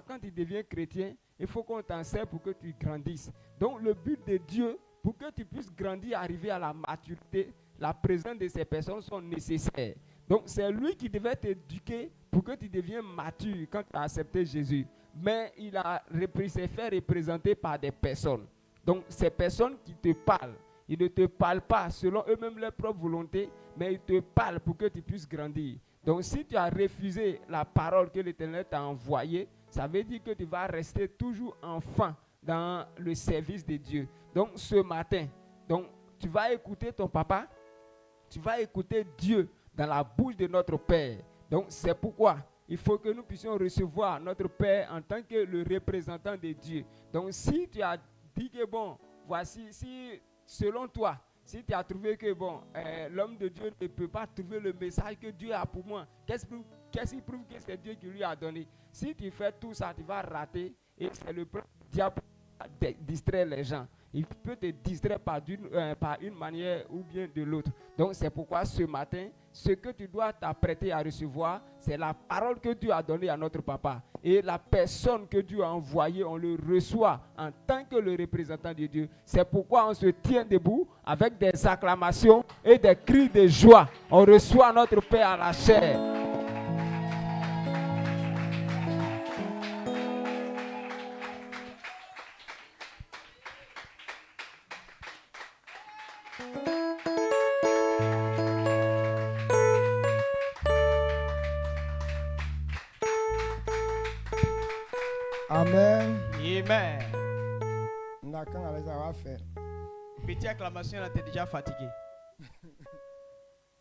quand tu deviens chrétien, il faut qu'on t'enseigne pour que tu grandisses. Donc le but de Dieu, pour que tu puisses grandir, arriver à la maturité, la présence de ces personnes sont nécessaires. Donc c'est lui qui devait t'éduquer pour que tu deviennes mature quand tu as accepté Jésus. Mais il s'est fait représenter par des personnes. Donc ces personnes qui te parlent, ils ne te parlent pas selon eux-mêmes leur propre volonté, mais ils te parlent pour que tu puisses grandir. Donc si tu as refusé la parole que l'Éternel t'a envoyée, ça veut dire que tu vas rester toujours enfant dans le service de Dieu. Donc ce matin, donc, tu vas écouter ton papa, tu vas écouter Dieu dans la bouche de notre Père. Donc c'est pourquoi il faut que nous puissions recevoir notre Père en tant que le représentant de Dieu. Donc si tu as dit que bon, voici, si selon toi, si tu as trouvé que bon, l'homme de Dieu ne peut pas trouver le message que Dieu a pour moi, qu'est-ce qui prouve que c'est Dieu qui lui a donné? Si tu fais tout ça, tu vas rater et c'est le diable qui distrait les gens. Il peut te distraire par une manière ou bien de l'autre. Donc c'est pourquoi ce matin, ce que tu dois t'apprêter à recevoir, c'est la parole que Dieu a donnée à notre papa. Et la personne que Dieu a envoyée, on le reçoit en tant que le représentant de Dieu. C'est pourquoi on se tient debout avec des acclamations et des cris de joie. On reçoit notre Père à la chair. Amen. Amen. Petite acclamation, là, t'es déjà fatigué.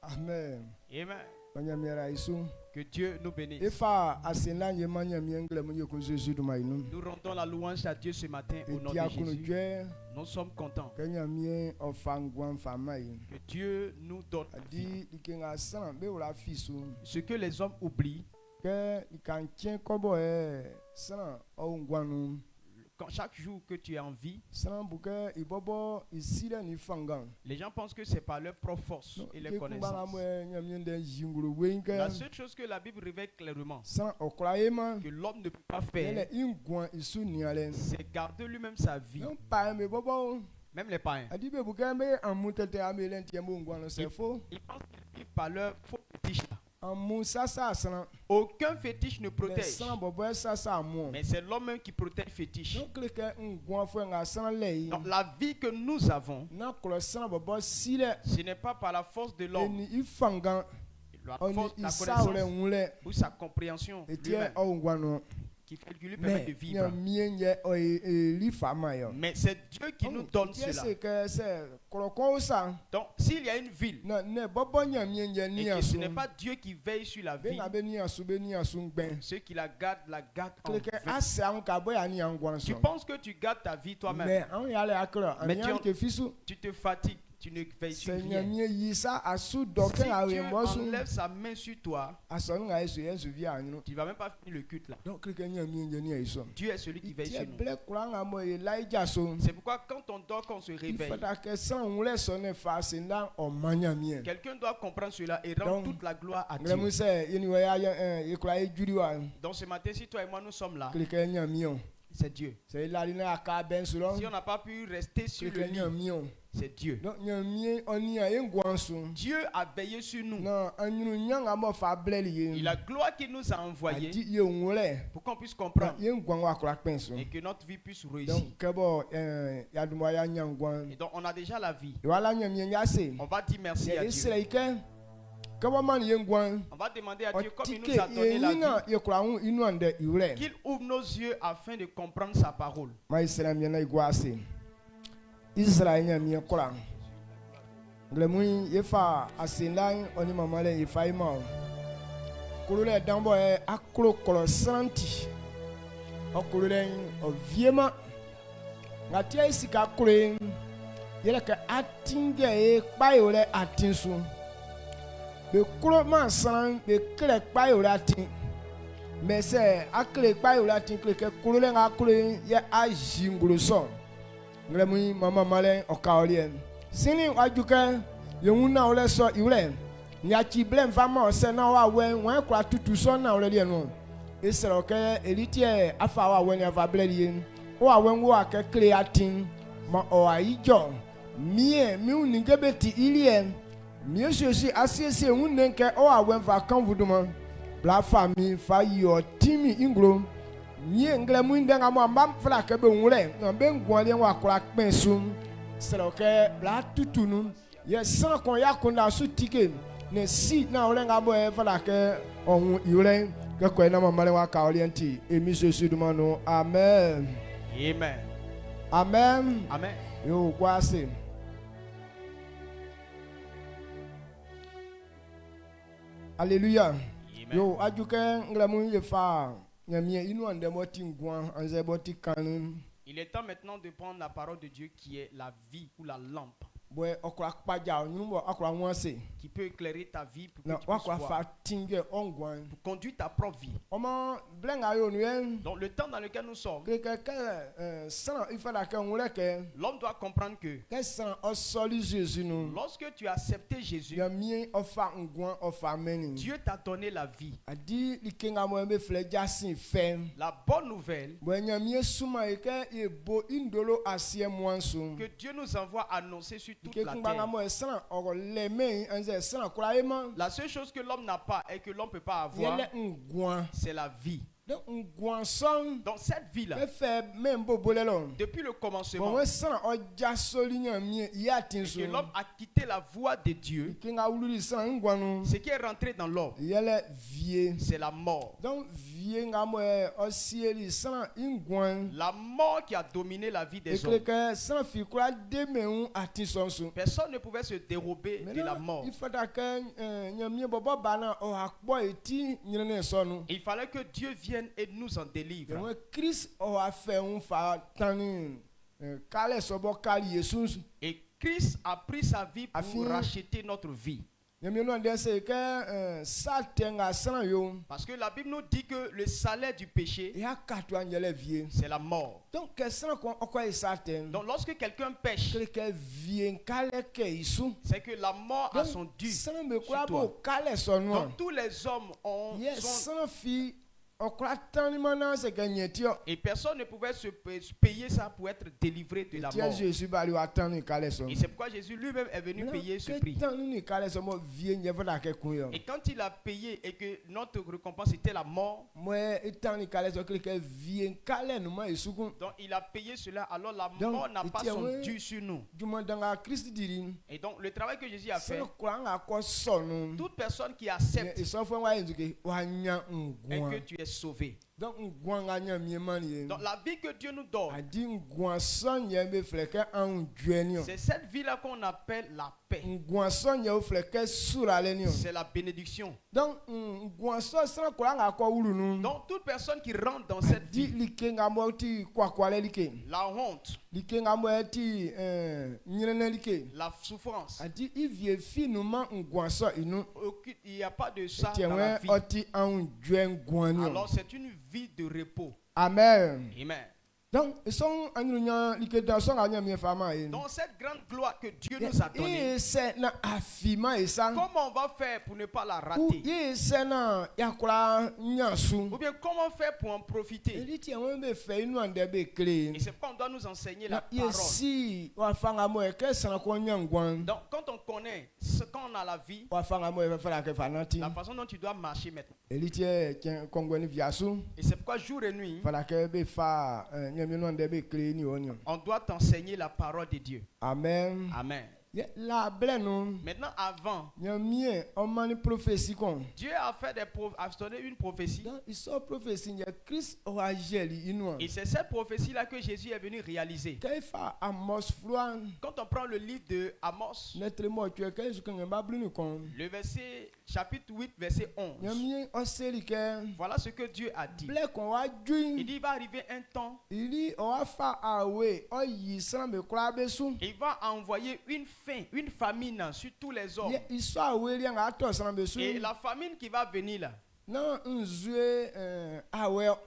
Amen. Amen. Que Dieu nous bénisse. Nous rendons la louange à Dieu ce matin au nom de Jésus. Nous sommes contents. Que Dieu nous donne vie. Ce que les hommes oublient, quand chaque jour que tu es en vie, les gens pensent que c'est par leur propre force et leur connaissance. La seule chose que la Bible révèle clairement, que l'homme ne peut pas faire, c'est garder lui-même sa vie. Même les païens. Ils pensent qu'ils vivent par leur faux fétiche. Aucun fétiche ne protège. Mais c'est l'homme même qui protège le fétiche. Donc la vie que nous avons, ce n'est pas par la force de l'homme, la force de la connaissance ou sa compréhension lui-même qui fait que lui permet de vivre. Mais c'est Dieu qui nous donne cela. Donc s'il y a une ville et que ce n'est pas Dieu qui veille sur la ville, ceux qui la gardent en vain. Tu penses que tu gardes ta vie toi-même, mais tu te fatigues. Tu ne veilles sur rien. Si Dieu enlève sa main sur toi, tu ne vas même pas finir le culte là. Dieu est celui qui veille sur nous. C'est pourquoi quand on dort, quand on se réveille, quelqu'un doit comprendre cela et rendre toute la gloire à Dieu. Donc ce matin, si toi et moi nous sommes là, c'est Dieu. Si on n'a pas pu rester sur le lit, c'est Dieu. Dieu a veillé sur nous. Et la gloire qu'il nous a envoyée pour qu'on puisse comprendre et que notre vie puisse réussir. Et donc on a déjà la vie. On va dire merci à Dieu. On va demander à Dieu, comme il nous a donné la vie, qu'il ouvre nos yeux afin de comprendre sa parole. Israël nyamie kora nglemui yefa asendan oni mamale yefaima kulule dambo e aklo kolo santi okulule oviema ngatia isika kule yeleka atinge e payole atinsu be klo mansan be kle payole atin mese akle payole atin kle kulule ngakule ye ajinguluso nglemui mama malen okaolien sini wajuke yewuna ole so iwle nyachi blem fama se na wa we wan kwa tutu so na ole lienu Israel ke elitie afa wa wen ava bledi o awen wo ake creatin ma o aijo mie mi uningabeti ilie mie sosi asiese unenke o awen va kan vuduma bla fami fa yo timi ingro mie ngle mu ndenga mo mbam fla ke be nwure mbe ngwale wa kura pensum Israel ke bla tutunu ye san kon yakunda su tike ne si na olenga bo e fla ke ohun ire ke ko na mamale wa ka orienti emi sosi duma no amen. Amen. Amen. Amen. Yo kwase. Alléluia. Amen. Yo ajuke nglamu yefa nyamie inu ande moti ngwan anze boti kanun. Il est temps maintenant de prendre la parole de Dieu qui est la vie ou la lampe. Qui peut éclairer ta vie pour que tu puisses voir. Pour conduire ta propre vie. Donc le temps dans lequel nous sommes, l'homme doit comprendre que lorsque tu as accepté Jésus, Dieu t'a donné la vie. La bonne nouvelle que Dieu nous envoie annoncer sur toute la terre. La seule chose que l'homme n'a pas et que l'homme ne peut pas avoir, c'est la vie. Donc cette vie-là, depuis le commencement, que l'homme a quitté la voie de Dieu, ce qui est rentré dans l'homme, c'est la mort. La mort qui a dominé la vie des hommes. Personne ne pouvait se dérober de la mort. Il fallait que Dieu vienne et nous en délivre. Et Christ a pris sa vie pour racheter notre vie. Parce que la Bible nous dit que le salaire du péché, c'est la mort. Donc lorsque quelqu'un pêche, c'est que la mort a son dû sur toi. Donc tous les hommes ont et personne ne pouvait se payer ça pour être délivré de la mort. Et c'est pourquoi Jésus lui-même est venu payer ce prix. Et quand il a payé et que notre récompense était la mort, donc il a payé cela, alors la mort n'a pas son dû sur nous. Et donc le travail que Jésus a fait, toute personne qui accepte et que tu es sauvé. Donc la vie que Dieu nous donne, c'est cette vie-là qu'on appelle la paix. C'est la bénédiction. Donc toute personne qui rentre dans cette vie, la honte, la souffrance, il n'y a pas de ça dans la vie. Alors c'est une vie de repos. Amen. Amen. Donc, dans cette grande gloire que Dieu nous a donnée, comment on va faire pour ne pas la rater? Ou bien comment faire pour en profiter? Et c'est pourquoi on doit nous enseigner la parole. Donc quand on connaît quand on a la vie, la façon dont tu dois marcher maintenant. Et c'est pourquoi jour et nuit, on doit t'enseigner la parole de Dieu. Amen. Amen. Maintenant, avant, Dieu a donné une prophétie. Et c'est cette prophétie-là que Jésus est venu réaliser. Quand on prend le livre de Amos, le verset, chapitre 8, verset 11, voilà ce que Dieu a dit. Il dit, il va arriver un temps, il va envoyer une famine sur tous les hommes. Et la famine qui va venir là,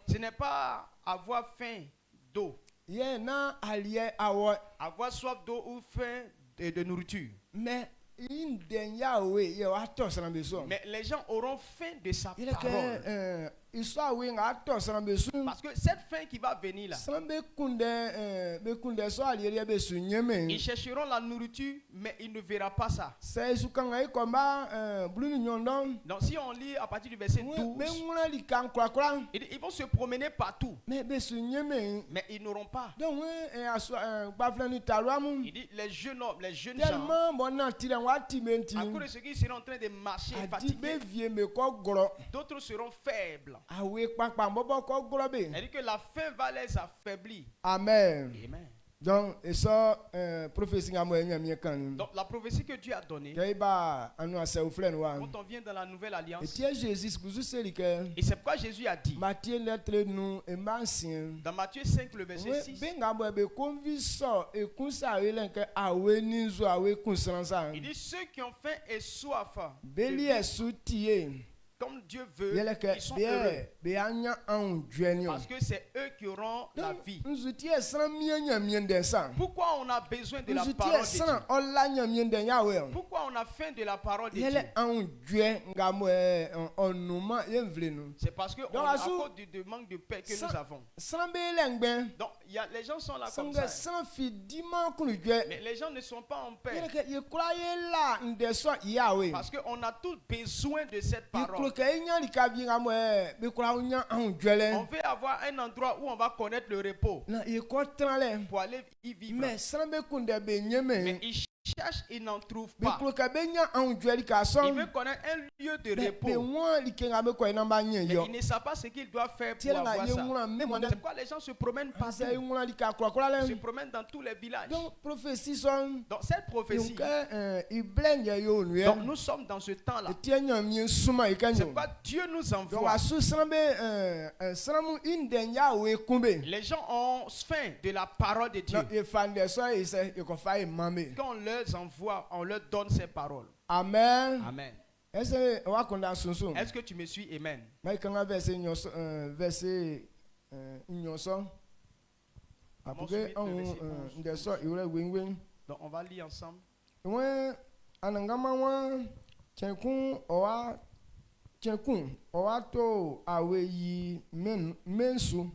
ce n'est pas avoir faim d'eau, avoir soif d'eau ou faim de nourriture. Mais les gens auront faim de sa parole. Parce que cette fin qui va venir là, ils chercheront la nourriture, mais ils ne verront pas ça. Donc si on lit à partir du verset 12, ils vont se promener partout, mais ils n'auront pas. Il dit les jeunes hommes, les jeunes gens, à cause de ce qu'ils seront en train de marcher fatigués, d'autres seront faibles. Il dit que la faim va les affaiblir. Amen. Amen. Donc, Donc la prophétie que Dieu a donnée, quand on vient dans la nouvelle alliance, et c'est pourquoi Jésus a dit dans Matthieu 5 le verset 6, il dit ceux qui ont faim et soif, comme Dieu veut, ils sont heureux. Parce que c'est eux qui auront la vie. Pourquoi on a besoin de la parole de Dieu? Pourquoi on a faim de la parole de Dieu? C'est parce que à cause du manque de paix que nous avons. Donc les gens sont là comme ça. Mais les gens ne sont pas en paix. Parce qu'on a tous besoin de cette parole. On veut avoir un endroit où on va connaître le repos pour aller y vivre. Mais ils cherchent, ils n'en trouvent pas. Il veut connaître un lieu de repos. Mais ils ne savent pas ce qu'ils doivent faire pour avoir ça. C'est pourquoi les gens se promènent partout. Ils se promènent dans tous les villages. Donc cette prophétie, donc nous sommes dans ce temps-là. C'est pourquoi Dieu nous envoie. Les gens ont faim de la parole de Dieu. Quand on leur envoie, on leur donne ces paroles. Amen. Amen. Est-ce que tu me suis? Amen. Donc on va lire ensemble. Owato awe yi mensu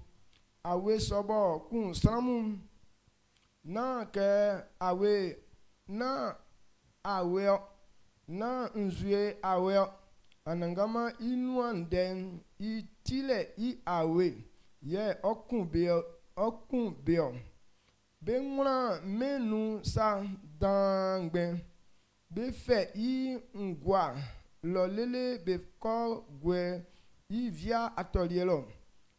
awe sobo kun sramu na ke awe na nzue awe anangama inuanden itile I awe ye okun beo benwura menu sa dangben be fe I ngwa lo lele be ko gwe I via atelier lo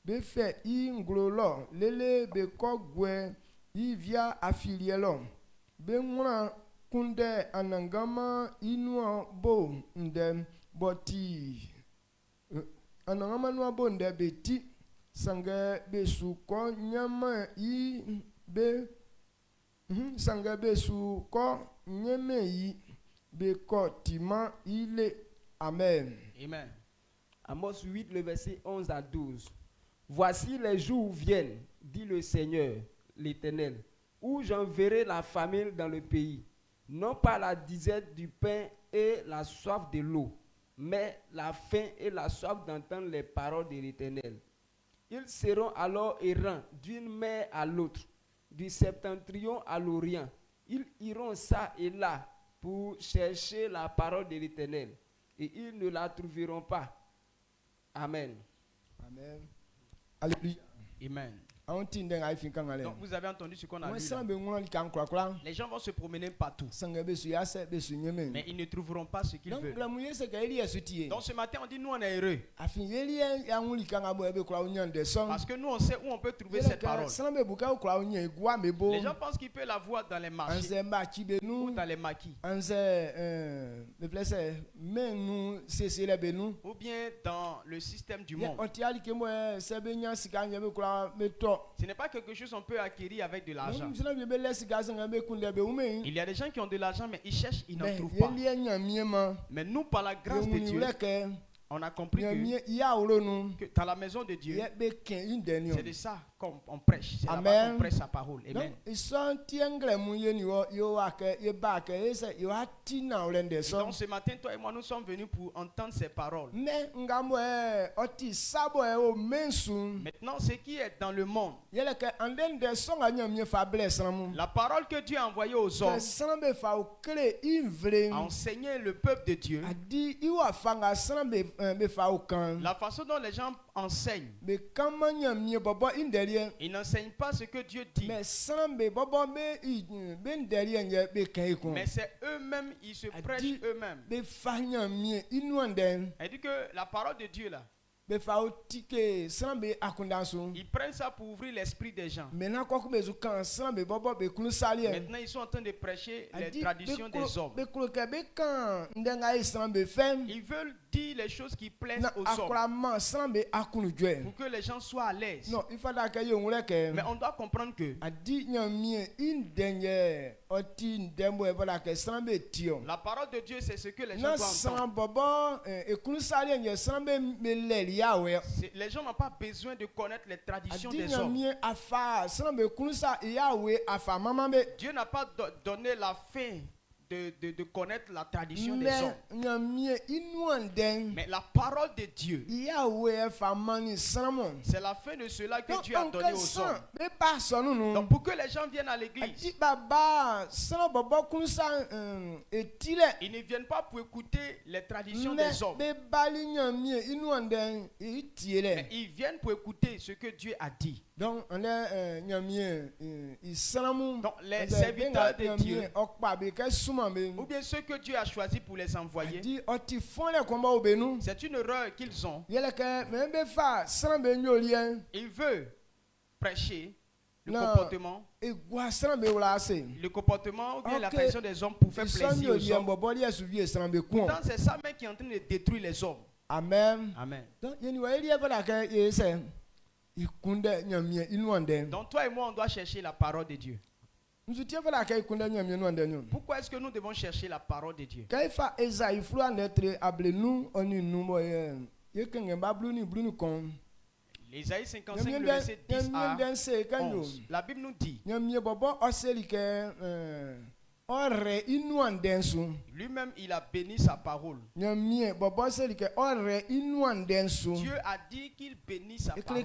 be fe I nglo lo lele be ko gwe I via affilié lo be nwura kunde anangama inu bo nde boti anangama nu bo nde beti sange be su ko nyama I be sange be su ko nyeme I be ko tima ile. Amen. Amen. Amos 8, le verset 11 à 12. Voici les jours viennent, dit le Seigneur, l'Éternel, où j'enverrai la famine dans le pays, non pas la disette du pain et la soif de l'eau, mais la faim et la soif d'entendre les paroles de l'Éternel. Ils seront alors errants d'une mer à l'autre, du septentrion à l'orient. Ils iront ça et là pour chercher la parole de l'Éternel. Et ils ne la trouveront pas. Amen. Amen. Alléluia. Amen. Donc vous avez entendu ce qu'on a lu là. Les gens vont se promener partout, mais ils ne trouveront pas ce qu'ils veulent. Donc ce matin on dit nous on est heureux, parce que nous on sait où on peut trouver cette parole. Les gens pensent qu'ils peuvent la voir dans les marchés ou dans les maquis, ou bien dans le système du monde. Ce n'est pas quelque chose qu'on peut acquérir avec de l'argent. Il y a des gens qui ont de l'argent, mais ils cherchent, ils n'en trouvent pas. Mais nous, par la grâce de Dieu, On a compris que dans la maison de Dieu, c'est de ça qu'on prêche. C'est là-bas qu'on prêche sa parole. Amen. Donc ce matin, toi et moi, nous sommes venus pour entendre ces paroles. Maintenant, ce qui est dans le monde, la parole que Dieu a envoyée aux hommes, a enseigné le peuple de Dieu, la façon dont les gens enseignent. Ils n'enseignent pas ce que Dieu dit. Mais c'est eux-mêmes, ils se prêchent eux-mêmes. Elle dit que la parole de Dieu là, ils prennent ça pour ouvrir l'esprit des gens. Maintenant, ils sont en train de prêcher les traditions des hommes. Ils veulent dire les choses qui plaisent aux hommes pour que les gens soient à l'aise. Mais on doit comprendre que la parole de Dieu, c'est ce que les gens doivent entendre. Les gens n'ont pas besoin de connaître les traditions des hommes. Dieu n'a pas donné la fin de connaître la tradition des hommes. Mais la parole de Dieu, c'est la fin de cela que Dieu a donné aux hommes. Donc pour que les gens viennent à l'église, ils ne viennent pas pour écouter les traditions des hommes. Mais ils viennent pour écouter ce que Dieu a dit. Donc les serviteurs de Dieu, ou bien ceux que Dieu a choisis pour les envoyer, c'est une erreur qu'ils ont. Ils veulent prêcher le comportement ou bien la tradition des hommes pour faire plaisir aux hommes. Pourtant, c'est ça même qui est en train de détruire les hommes. Amen. Amen. Donc toi et moi, on doit chercher la parole de Dieu. Pourquoi est-ce que nous devons chercher la parole de Dieu? Ésaïe 55, le verset 10 à 11. La Bible nous dit, lui-même, il a béni sa parole. Dieu a dit qu'il bénit sa parole.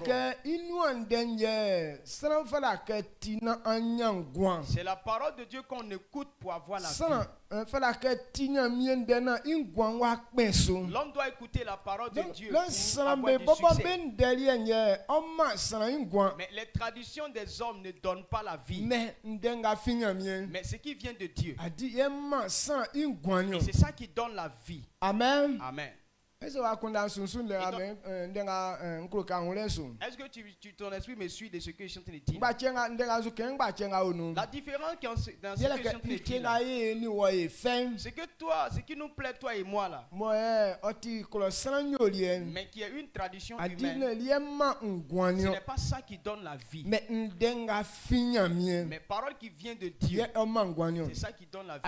C'est la parole de Dieu qu'on écoute pour avoir la vie. L'homme doit écouter la parole de Dieu pour avoir du succès. Mais les traditions des hommes ne donnent pas la vie. Mais ce qui vient de Dieu, et c'est ça qui donne la vie. Amen. Amen. Est-ce que ton esprit me suit de ce que je suis en train de dire? La différence dans ce que je suis en train de dire, c'est que toi, ce qui nous plaît, toi et moi là, mais qui est une tradition humaine, ce n'est pas ça qui donne la vie. Mais parole qui vient de Dieu, c'est ça qui donne la vie.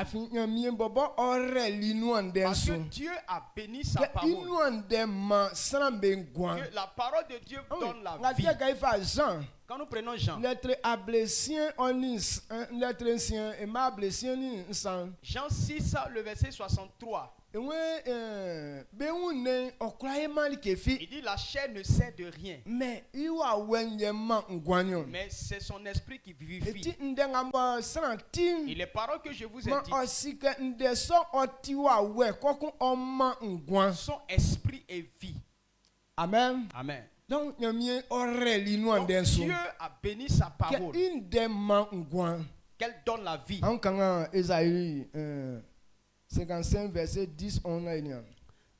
Parce que Dieu a béni sa parole. Que la parole de Dieu donne la vie. Quand nous prenons Jean, Jean 6, le verset 63. Il dit la chair ne sert de rien, mais c'est son esprit qui vivifie. Et les paroles que je vous ai dites sont esprit et vie. Amen. Amen. Donc Dieu a béni sa parole qu'elle donne la vie. 55 verset 10 11.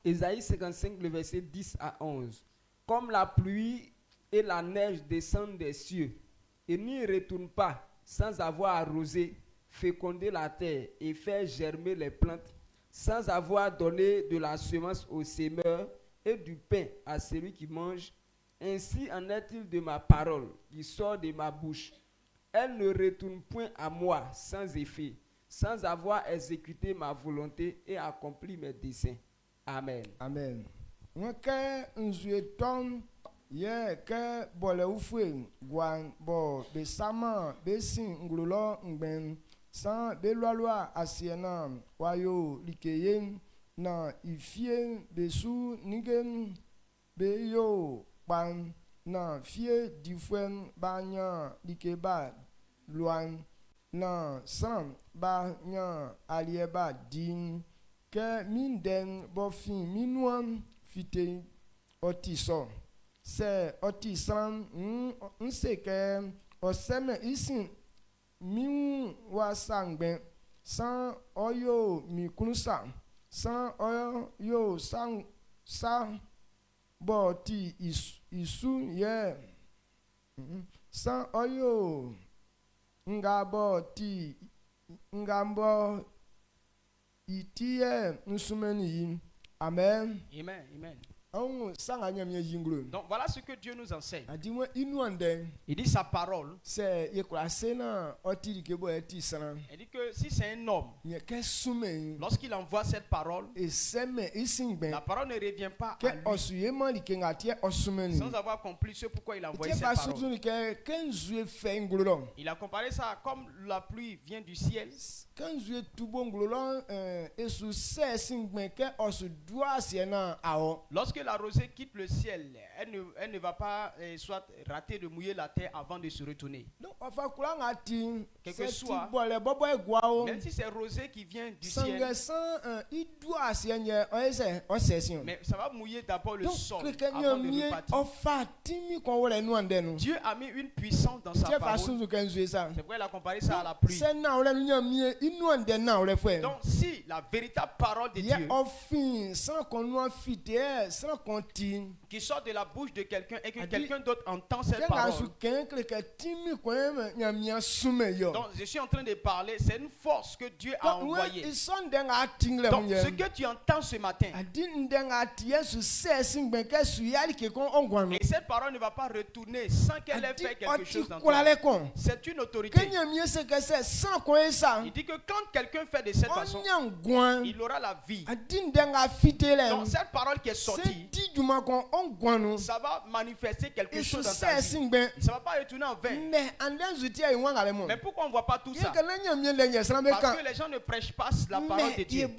Ésaïe 55 le verset 10 à 11. Comme la pluie et la neige descendent des cieux et n'y retournent pas sans avoir arrosé, fécondé la terre et fait germer les plantes, sans avoir donné de la semence au semeur et du pain à celui qui mange, ainsi en est-il de ma parole qui sort de ma bouche. Elle ne retourne point à moi sans effet, sans avoir exécuté ma volonté et accompli mes desseins. Amen. Amen. que nzueton ye que bole ufwe gwan bo besama besin nglulo ngben san belwalwa asiena wayo likeye na ifie besu ningen beyo pan na fie difwen banya likeba luan na san banya alieba din que minden bofin minuan fite otiso se otisan nse que oseme isin miu wasangben san oyo mikunusa san oyo yo san sa boti isu ye san oyo ngabo ti ngambo itie nsumeni. Amen. Amen. Amen. Donc voilà ce que Dieu nous enseigne. Il dit sa parole. Il dit que si c'est un homme, lorsqu'il envoie cette parole, la parole ne revient pas à lui sans avoir accompli ce pourquoi il a envoyé cette parole. Il a comparé ça à comme la pluie vient du ciel. Lorsque la rosée quitte le ciel, elle ne va pas soit rater de mouiller la terre avant de se retourner. Quel que soit, même si c'est rosée qui vient du ciel, mais ça va mouiller d'abord le sol avant de repartir. Dieu a mis une puissance dans sa parole. C'est pourquoi il a comparé ça à la pluie. Donc si la véritable parole de Dieu qui sort de la bouche de quelqu'un et que quelqu'un d'autre entend cette parole, donc je suis en train de parler, c'est une force que Dieu a envoyée. Donc ce que tu entends ce matin, et cette parole ne va pas retourner sans qu'elle ait fait quelque chose dans toi. C'est une autorité. Il dit que quand quelqu'un fait de cette façon, il aura la vie. Donc cette parole qui est sortie, ça va manifester quelque chose dans ta vie. Ça ne va pas retourner en vain. Mais pourquoi on ne voit pas tout ça? Parce que les gens ne prêchent pas la parole de Dieu.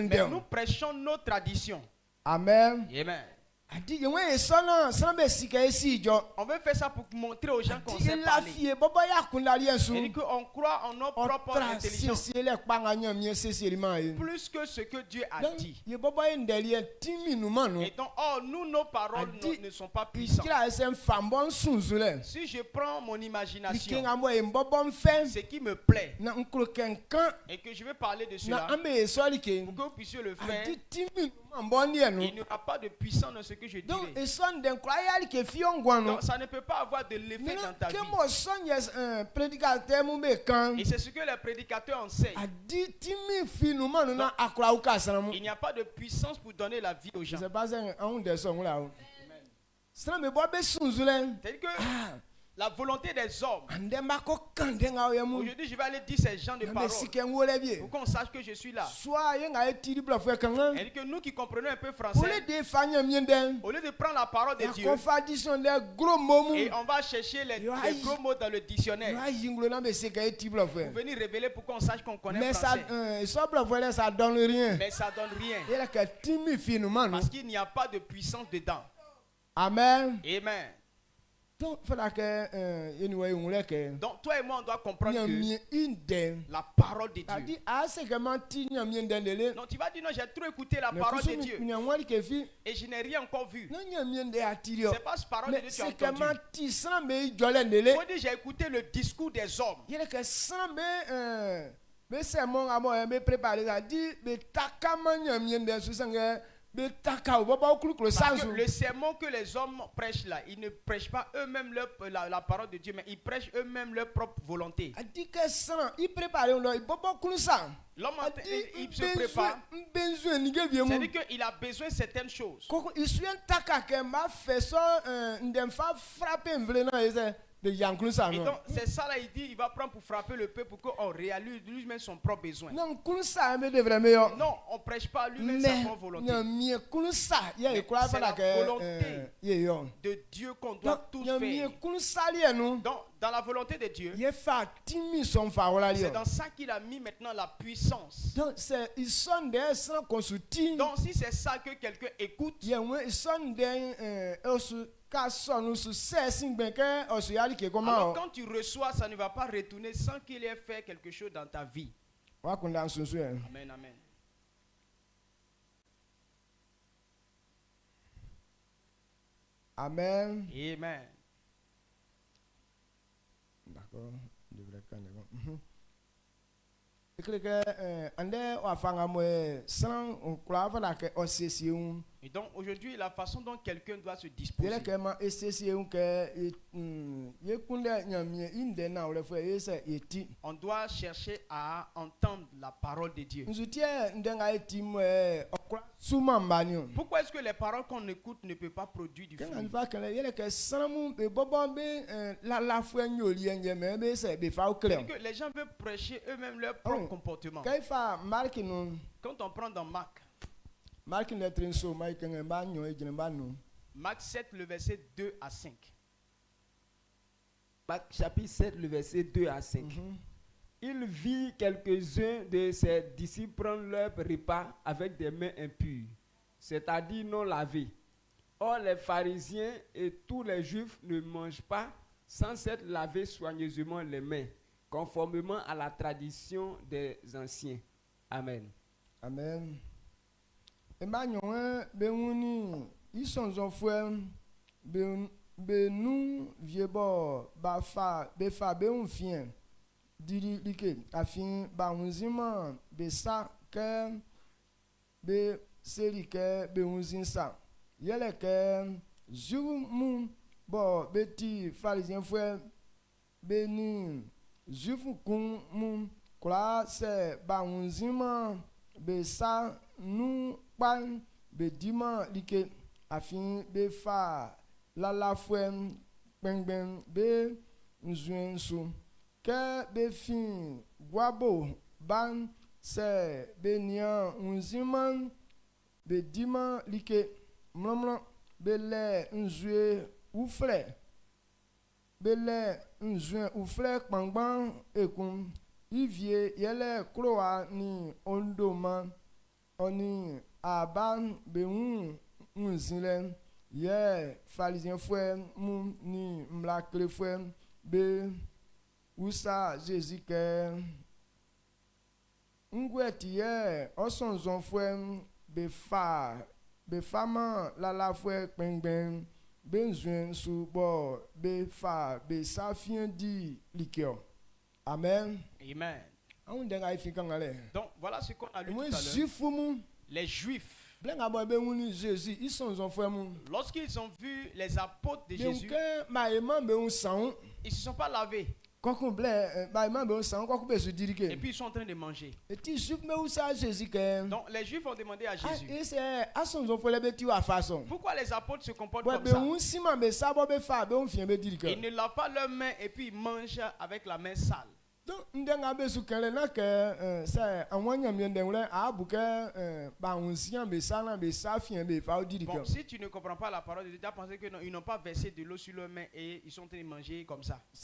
Mais nous prêchons nos traditions. Amen. Amen. On veut faire ça pour montrer aux gens qu'on sait parler. Et qu'on croit en nos propres intelligences. Plus que ce que Dieu a dit. Et donc, nous, nos paroles ne sont pas puissantes. Si je prends mon imagination, ce qui me plaît, et que je vais parler de cela, pour que vous puissiez le faire, il n'y aura pas de puissance dans ce que je dirai. Donc, ça ne peut pas avoir de l'effet dans ta vie. Et c'est ce que les prédicateurs enseignent. Il n'y a pas de puissance pour donner la vie aux gens. C'est-à-dire que la volonté des hommes. Aujourd'hui, je vais aller dire ces gens de parole pour qu'on sache que je suis là. Et que nous qui comprenons un peu français, au lieu de prendre la parole de Dieu, et on va chercher les gros mots dans le dictionnaire pour venir révéler pour qu'on sache qu'on connaît français. Mais ça donne rien. Parce qu'il n'y a pas de puissance dedans. Amen. Amen. Donc, toi et moi, on doit comprendre que la parole de Dieu. Donc, tu vas dire, non, j'ai trop écouté la parole de Dieu. Et je n'ai rien encore vu. C'est pas cette parole de Dieu que tu as entendu. Il faut dire, j'ai écouté le discours des hommes. Parce que le sermon que les hommes prêchent là, ils ne prêchent pas eux-mêmes la parole de Dieu, mais ils prêchent eux-mêmes leur propre volonté. L'homme, il se prépare. C'est-à-dire qu'il a besoin de certaines choses. Et donc, c'est ça là, il dit, il va prendre pour frapper le peuple pour qu'on réalise lui-même son propre besoin. Non, on ne prêche pas lui-même sa propre volonté. C'est la volonté de Dieu qu'on doit tous faire. Donc, dans la volonté de Dieu, c'est dans ça qu'il a mis maintenant la puissance. Donc, si c'est ça que quelqu'un écoute, alors quand tu reçois, ça ne va pas retourner sans qu'il ait fait quelque chose dans ta vie. Amen, amen. Amen. Amen. D'accord. Et donc aujourd'hui, la façon dont quelqu'un doit se disposer. On doit chercher à entendre la parole de Dieu. Pourquoi est-ce que les paroles qu'on écoute ne peuvent pas produire du fruit? Que les gens veulent prêcher eux-mêmes leur propre comportement. Quand on prend dans Marc, Marc 7, le verset 2 à 5. Marc chapitre 7, le verset 2 à 5. Il vit quelques-uns de ses disciples prendre leur repas avec des mains impures, c'est-à-dire non lavées. Or, les pharisiens et tous les juifs ne mangent pas sans s'être lavés soigneusement les mains, conformément à la tradition des anciens. Amen. Amen. Emmanuel, ils sont enfants, nous vieux bo, bafa, beunfien, diri like, afin, baunzima, besa, ke, be, selike, beunzinsa. Yele ke, zoom, bo, beti, pharisien fouet, beni, zoufoukoum, moun, kla, se, baunzima, besa, nous pan be diman like afin be fa la fouem ben be nzuen sou ke be fin guabo ban se be nian unziman be diman like mlamla be le nzue ou fle be le nzuen ou fle kpangban ekun ivie yele kroa ni ondoma oni aban beun unzilen ye pharisien fouet moun ni mlakle fouet be usa Jésus ke ngweti ye osonzon fouet be fama la fouet pengben benzuen sou bo be fa be safien di likio. Amen. Amen. Donc voilà ce qu'on a lu tout à l'heure. Les Juifs, lorsqu'ils ont vu les apôtres de Jésus, ils ne se sont pas lavés. Et puis ils sont en train de manger. Donc les Juifs ont demandé à Jésus, pourquoi les apôtres se comportent comme ça? Ils ne lavent pas leurs mains et puis ils mangent avec la main sale. Donc, si tu ne comprends pas la parole de Dieu, tu as pensé qu'ils n'ont pas versé de l'eau sur leurs mains et ils sont en train de manger comme ça. Ce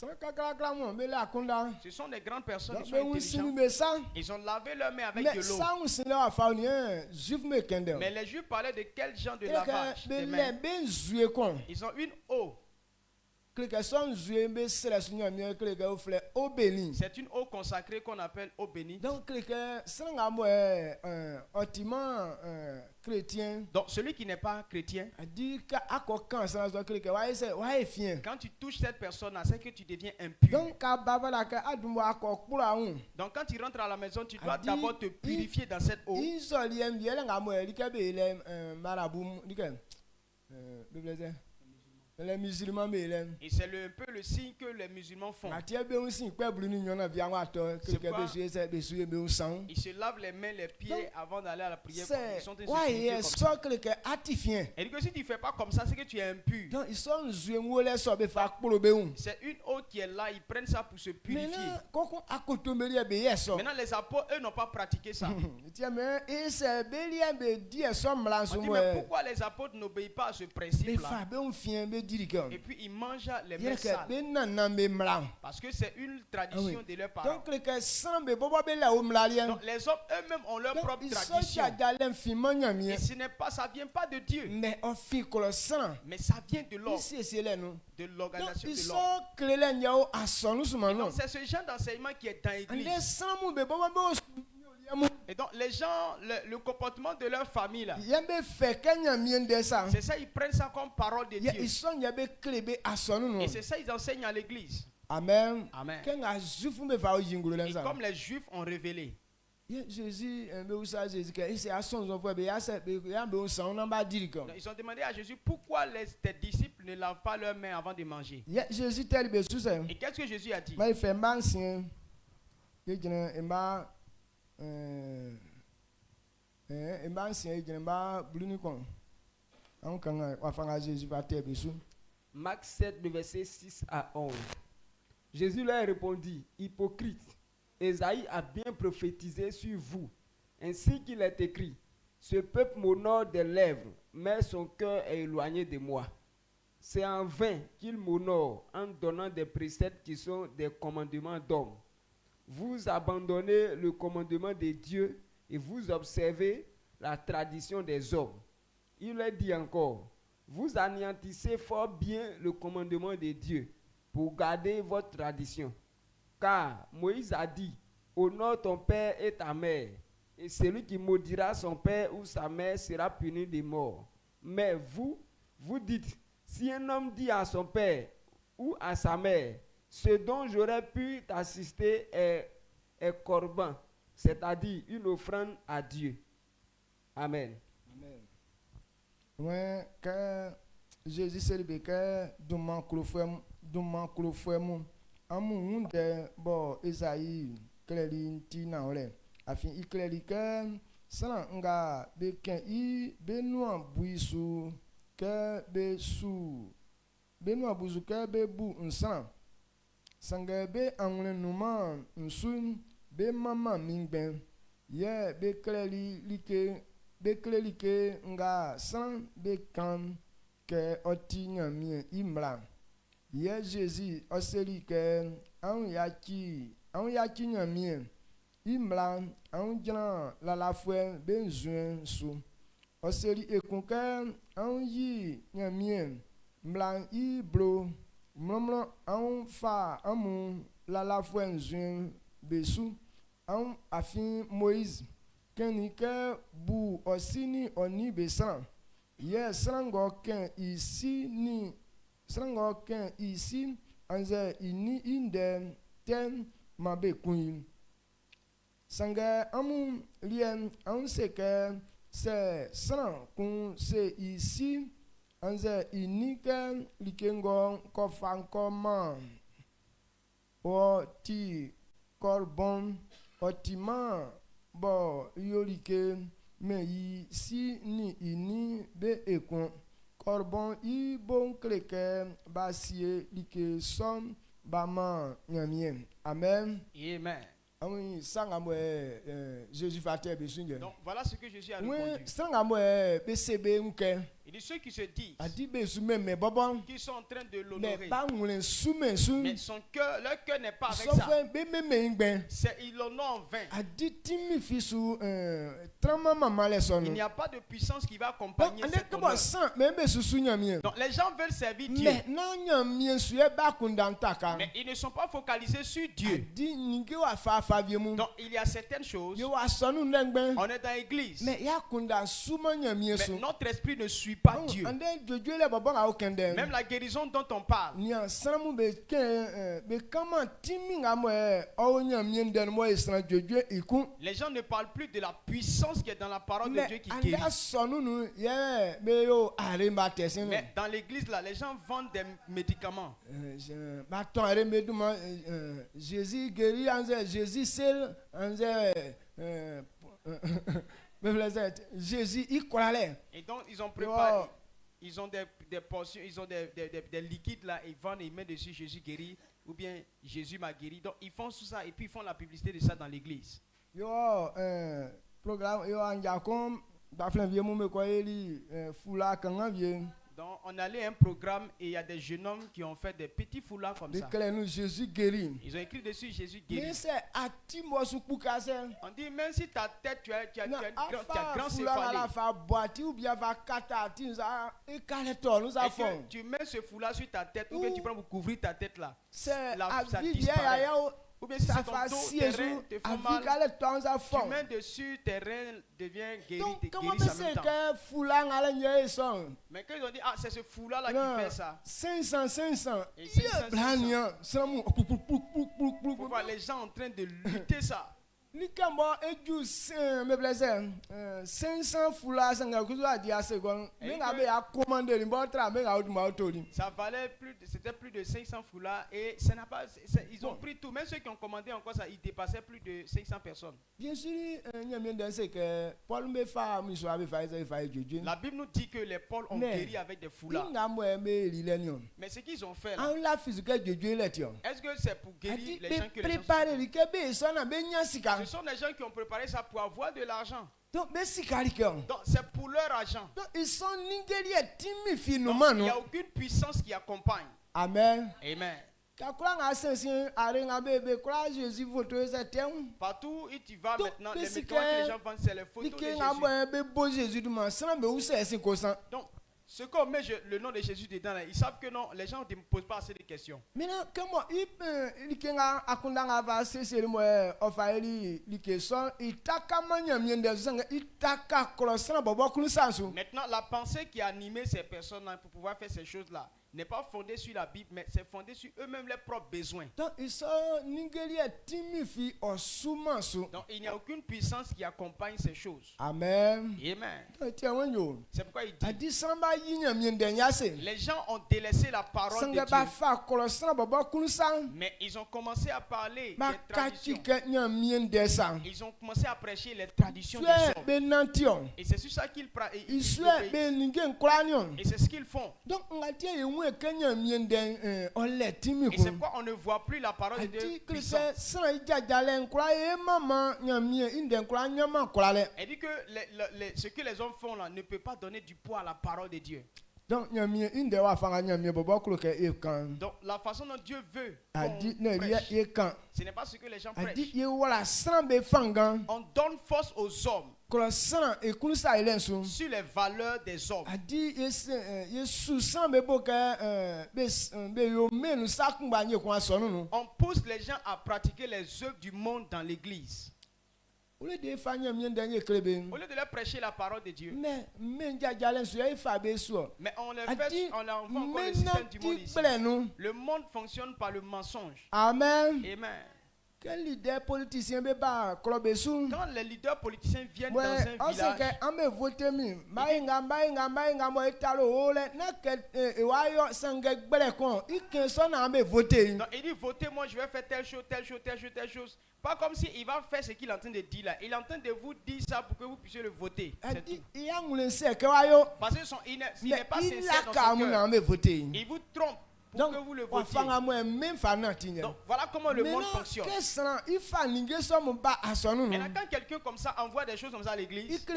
sont des grandes personnes qui sont intelligentes. Ils ont lavé leurs mains avec de l'eau. Mais les Juifs parlaient de quel genre de lavage des mains? Ils ont une eau. C'est une eau consacrée qu'on appelle eau bénite. Donc, chrétien. Donc, celui qui n'est pas chrétien, quand tu touches cette personne, c'est que tu deviens impur. Donc, quand tu rentres à la maison, tu dois d'abord te purifier dans cette eau. Les musulmans et c'est un peu le signe que les musulmans font. C'est pourquoi ils se lavent les mains, les pieds avant d'aller à la prière. Ils sont et que si tu ne fais pas comme ça, c'est que tu es impur. C'est une eau qui est là, ils prennent ça pour se purifier. Maintenant les apôtres, eux, n'ont pas pratiqué ça. On dit, mais pourquoi les apôtres n'obéissent pas à ce principe-là? Et puis ils mangent les mains sales. Parce que c'est une tradition de leurs parents. Donc les hommes eux-mêmes ont leur propre tradition. Et ce n'est pas, ça vient pas de Dieu. Mais ça vient de l'homme. De l'organisation de l'homme. C'est ce genre d'enseignement qui est dans l'église. Et donc les gens, le comportement de leur famille là, c'est ça, ils prennent ça comme parole de Dieu. Et c'est ça, ils enseignent à l'église. Amen. Amen. Et comme les Juifs ont révélé. Ils ont demandé à Jésus pourquoi tes disciples ne lavent pas leurs mains avant de manger. Et qu'est-ce que Jésus a dit? Marc 7, le verset 6 à 11. Jésus leur répondit, hypocrite, Ésaïe a bien prophétisé sur vous, ainsi qu'il est écrit, ce peuple m'honore des lèvres, mais son cœur est éloigné de moi. C'est en vain qu'il m'honore en donnant des préceptes qui sont des commandements d'hommes. Vous abandonnez le commandement de Dieu et vous observez la tradition des hommes. Il leur dit encore, vous anéantissez fort bien le commandement de Dieu pour garder votre tradition. Car Moïse a dit, honore ton père et ta mère, et celui qui maudira son père ou sa mère sera puni de mort. Mais vous dites, si un homme dit à son père ou à sa mère, ce dont j'aurais pu t'assister est corban, c'est-à-dire une offrande à Dieu. Amen. Amen. Ouais, que Jésus célèbre que demain clofrem amu de bo Esaïe cléri tina ole afin i cléri que sana nga be ken I be noa buisu que be su be noa buzu que be bu nsan sanga be angle numa nsun be mama mingben ye be cléri like nga san be kan que oti nyamie imla ye Jésus oseli que an yaki nyamie imla an jana la fue ben zuen su oseli ekun que an yi nyamie mla I blo mlomlo an fa amu la fue zuen besu an afin Moïse keni que bu osini oni besan ye sango ken ici anze ini inde ten mabe kuin sanga amu lien an se que se san kun se ici anze ini que likengo ko fanko man o ti korbon otima bo yorike me ici ni ini be ekon Corbon I bon kleke basie like som bama nyamien. Amen. Amen. Jésus va te besoin. Donc voilà ce que Jésus a répondu. Il dit ceux qui se disent qui sont en train de l'honorer, mais son cœur, leur cœur n'est pas avec ça. Il l'honore en vain. Il n'y a pas de puissance qui va accompagner cet honneur. Donc les gens veulent servir Dieu, mais ils ne sont pas focalisés sur Dieu. Donc il y a certaines choses, on est dans l'église, mais notre esprit ne suit suis pas Dieu. Même la guérison dont on parle. Les gens ne parlent plus de la puissance qui est dans la parole de Dieu qui guérit. Mais dans l'église là, les gens vendent des médicaments. Jésus guérit, Jésus seul, Jésus il croit. Et donc ils ont préparé, ils ont des portions, ils ont des liquides là, ils vendent, ils mettent dessus Jésus guérit ou bien Jésus m'a guéri. Donc ils font tout ça et puis ils font la publicité de ça dans l'église. Programme donc on allait à un programme et il y a des jeunes hommes qui ont fait des petits foulards comme ça. Jésus guérit. Ils ont écrit dessus Jésus guérit. On dit même si ta tête tu as grand céphalée. Tu mets ce foulard sur ta tête ou bien tu prends pour couvrir ta tête là. Ça disparaît. Ou bien si c'est ton dos, tes reins te font mal, tu mets dessus, tes reins deviennent guéris, en même temps. Mais quand ils ont dit, ah, c'est ce foulard-là qui fait ça. 500. Et 500. Les gens en train de lutter ça. 500 foulards, ça valait c'était plus de 500 foulards et ça n'a pas, ils ont pris tout. Même ceux qui ont commandé encore ça, ils dépassaient plus de 500 personnes. Bien sûr, la Bible nous dit que les Paul ont guéri avec des foulards. Mais ce qu'ils ont fait là, est-ce que c'est pour guérir les gens que les gens ce sont des gens qui ont préparé ça pour avoir de l'argent. Donc c'est pour leur argent. Donc, il n'y a aucune puissance qui accompagne. Amen. Amen. Partout où tu vas maintenant, les médicaments que les gens vendent, c'est les photos de Jésus. Donc, ce qu'on met le nom de Jésus dedans, là, ils savent que non, les gens ne posent pas assez de questions. Maintenant, la pensée qui a animé ces personnes-là pour pouvoir faire ces choses-là n'est pas fondée sur la Bible, mais c'est fondé sur eux-mêmes leurs propres besoins. Donc, il n'y a aucune puissance qui accompagne ces choses. Amen. Amen. C'est pourquoi il dit les gens ont délaissé la parole de Dieu. Mais ils ont commencé à parler des traditions. Ils ont commencé à prêcher les traditions des hommes. Et c'est sur ça qu'ils obéissent. Et c'est ce qu'ils font. Et c'est pourquoi on ne voit plus la parole de Dieu puissante. Elle dit que ce que les hommes font là ne peut pas donner du poids à la parole de Dieu. Donc la façon dont Dieu veut qu'on prêche, ce n'est pas ce que les gens prêchent. On donne force aux hommes sur les valeurs des hommes. On pousse les gens à pratiquer les œuvres du monde dans l'église. Au lieu de leur prêcher la parole de Dieu. Mais on leur fait, on leur envoie encore le système du monde ici. Le monde fonctionne par le mensonge. Amen. Amen. Quand les leaders politiciens viennent dans un village, il dit votez, moi je vais faire telle chose. Pas comme s'il va faire ce qu'il est en train de dire là. Il est en train de vous dire ça pour que vous puissiez le voter. C'est tout. Parce qu'il n'est pas sincère dans son cœur. Il vous trompe. Pour que vous le votiez. Donc voilà comment le monde fonctionne. Maintenant quand quelqu'un comme ça envoie des choses comme ça à l'église, ce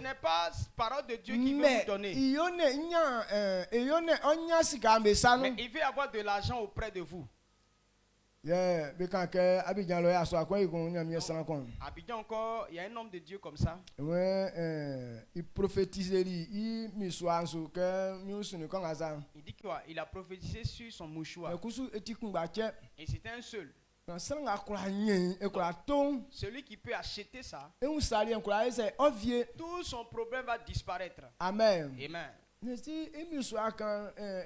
n'est pas parole de Dieu qui veut vous donner. Mais il veut avoir de l'argent auprès de vous. Abidjan encore, il y a un homme de Dieu comme ça. Il prophétisait, il dit quoi? Il a prophétisé sur son mouchoir. Et c'était un seul. Celui qui peut acheter ça, tout son problème va disparaître. Amen. Amen.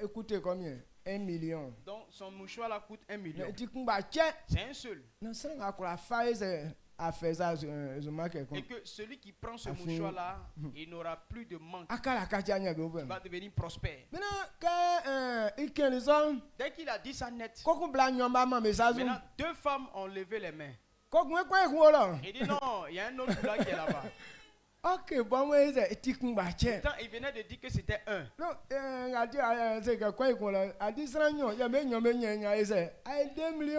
Écoutez combien? 1 million. Donc son mouchoir là coûte 1 million. C'est un seul. Et que celui qui prend ce mouchoir là, il n'aura plus de manque. Il va devenir prospère. Dès qu'il a dit ça net, maintenant 2 femmes ont levé les mains. Il dit non, il y a un autre là qui est là-bas. Ok, bon, pourtant, il venait de dire que c'était 1. Non,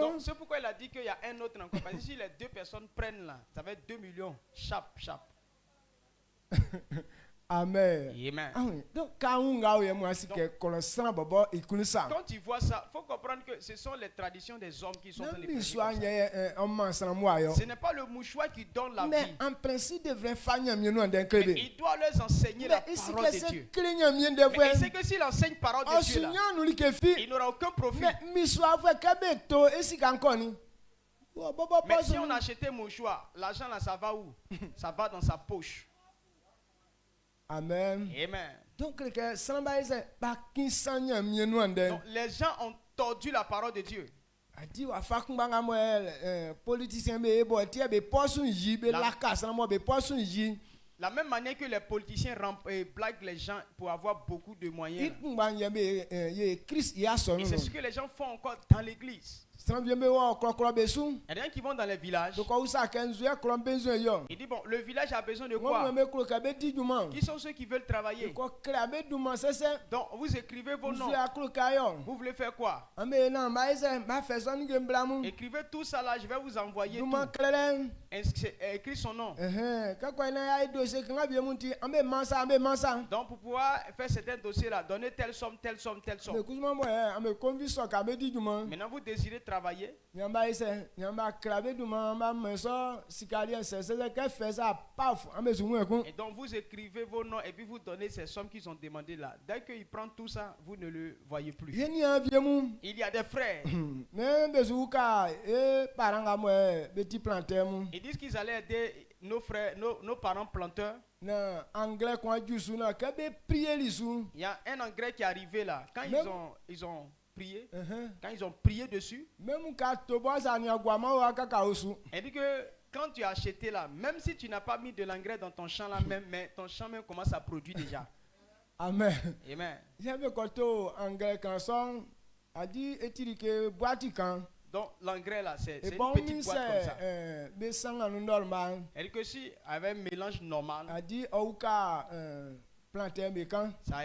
donc, c'est pourquoi il a dit qu'il y a un autre encore. Parce que si les 2 personnes prennent là, ça va être 2 millions. Chap. Amen. Amen. Donc, quand tu vois ça, il faut comprendre que ce sont les traditions des hommes qui sont dans les pays. Ce n'est pas le mouchoir qui donne la vie. Mais en principe, il doit leur enseigner la parole de Dieu. Mais il sait que s'il enseigne la parole de Dieu, là, il n'aura aucun profit. Mais si on a acheté un mouchoir, l'argent là, ça va où? Ça va dans sa poche. Amen. Amen. Donc les gens ont tordu la parole de Dieu. La même manière que les politiciens blaguent les gens pour avoir beaucoup de moyens. Et c'est ce que les gens font encore dans l'église. Il y a des gens qui vont dans les villages. Il dit bon, le village a besoin de quoi? Qui sont ceux qui veulent travailler? Donc vous écrivez vos noms. Vous voulez faire quoi? Écrivez tout ça là, je vais vous envoyer tout. Écris son nom. Donc pour pouvoir faire certains dossiers là, donnez telle somme. Maintenant vous désirez travailler. Et donc vous écrivez vos noms et puis vous donnez ces sommes qu'ils ont demandées là. Dès qu'ils prennent tout ça, vous ne le voyez plus. Il y a des frères. Ils disent qu'ils allaient aider nos frères, nos parents planteurs. Il y a un engrais qui est arrivé là. Quand ils ont prié, quand ils ont prié dessus, elle dit que quand tu as acheté là, même si tu n'as pas mis de l'engrais dans ton champ là même, mais ton champ même commence à produire déjà. Amen. Amen. Donc l'engrais là, c'est une petite boîte comme ça. Elle dit que si avec un mélange normal, ça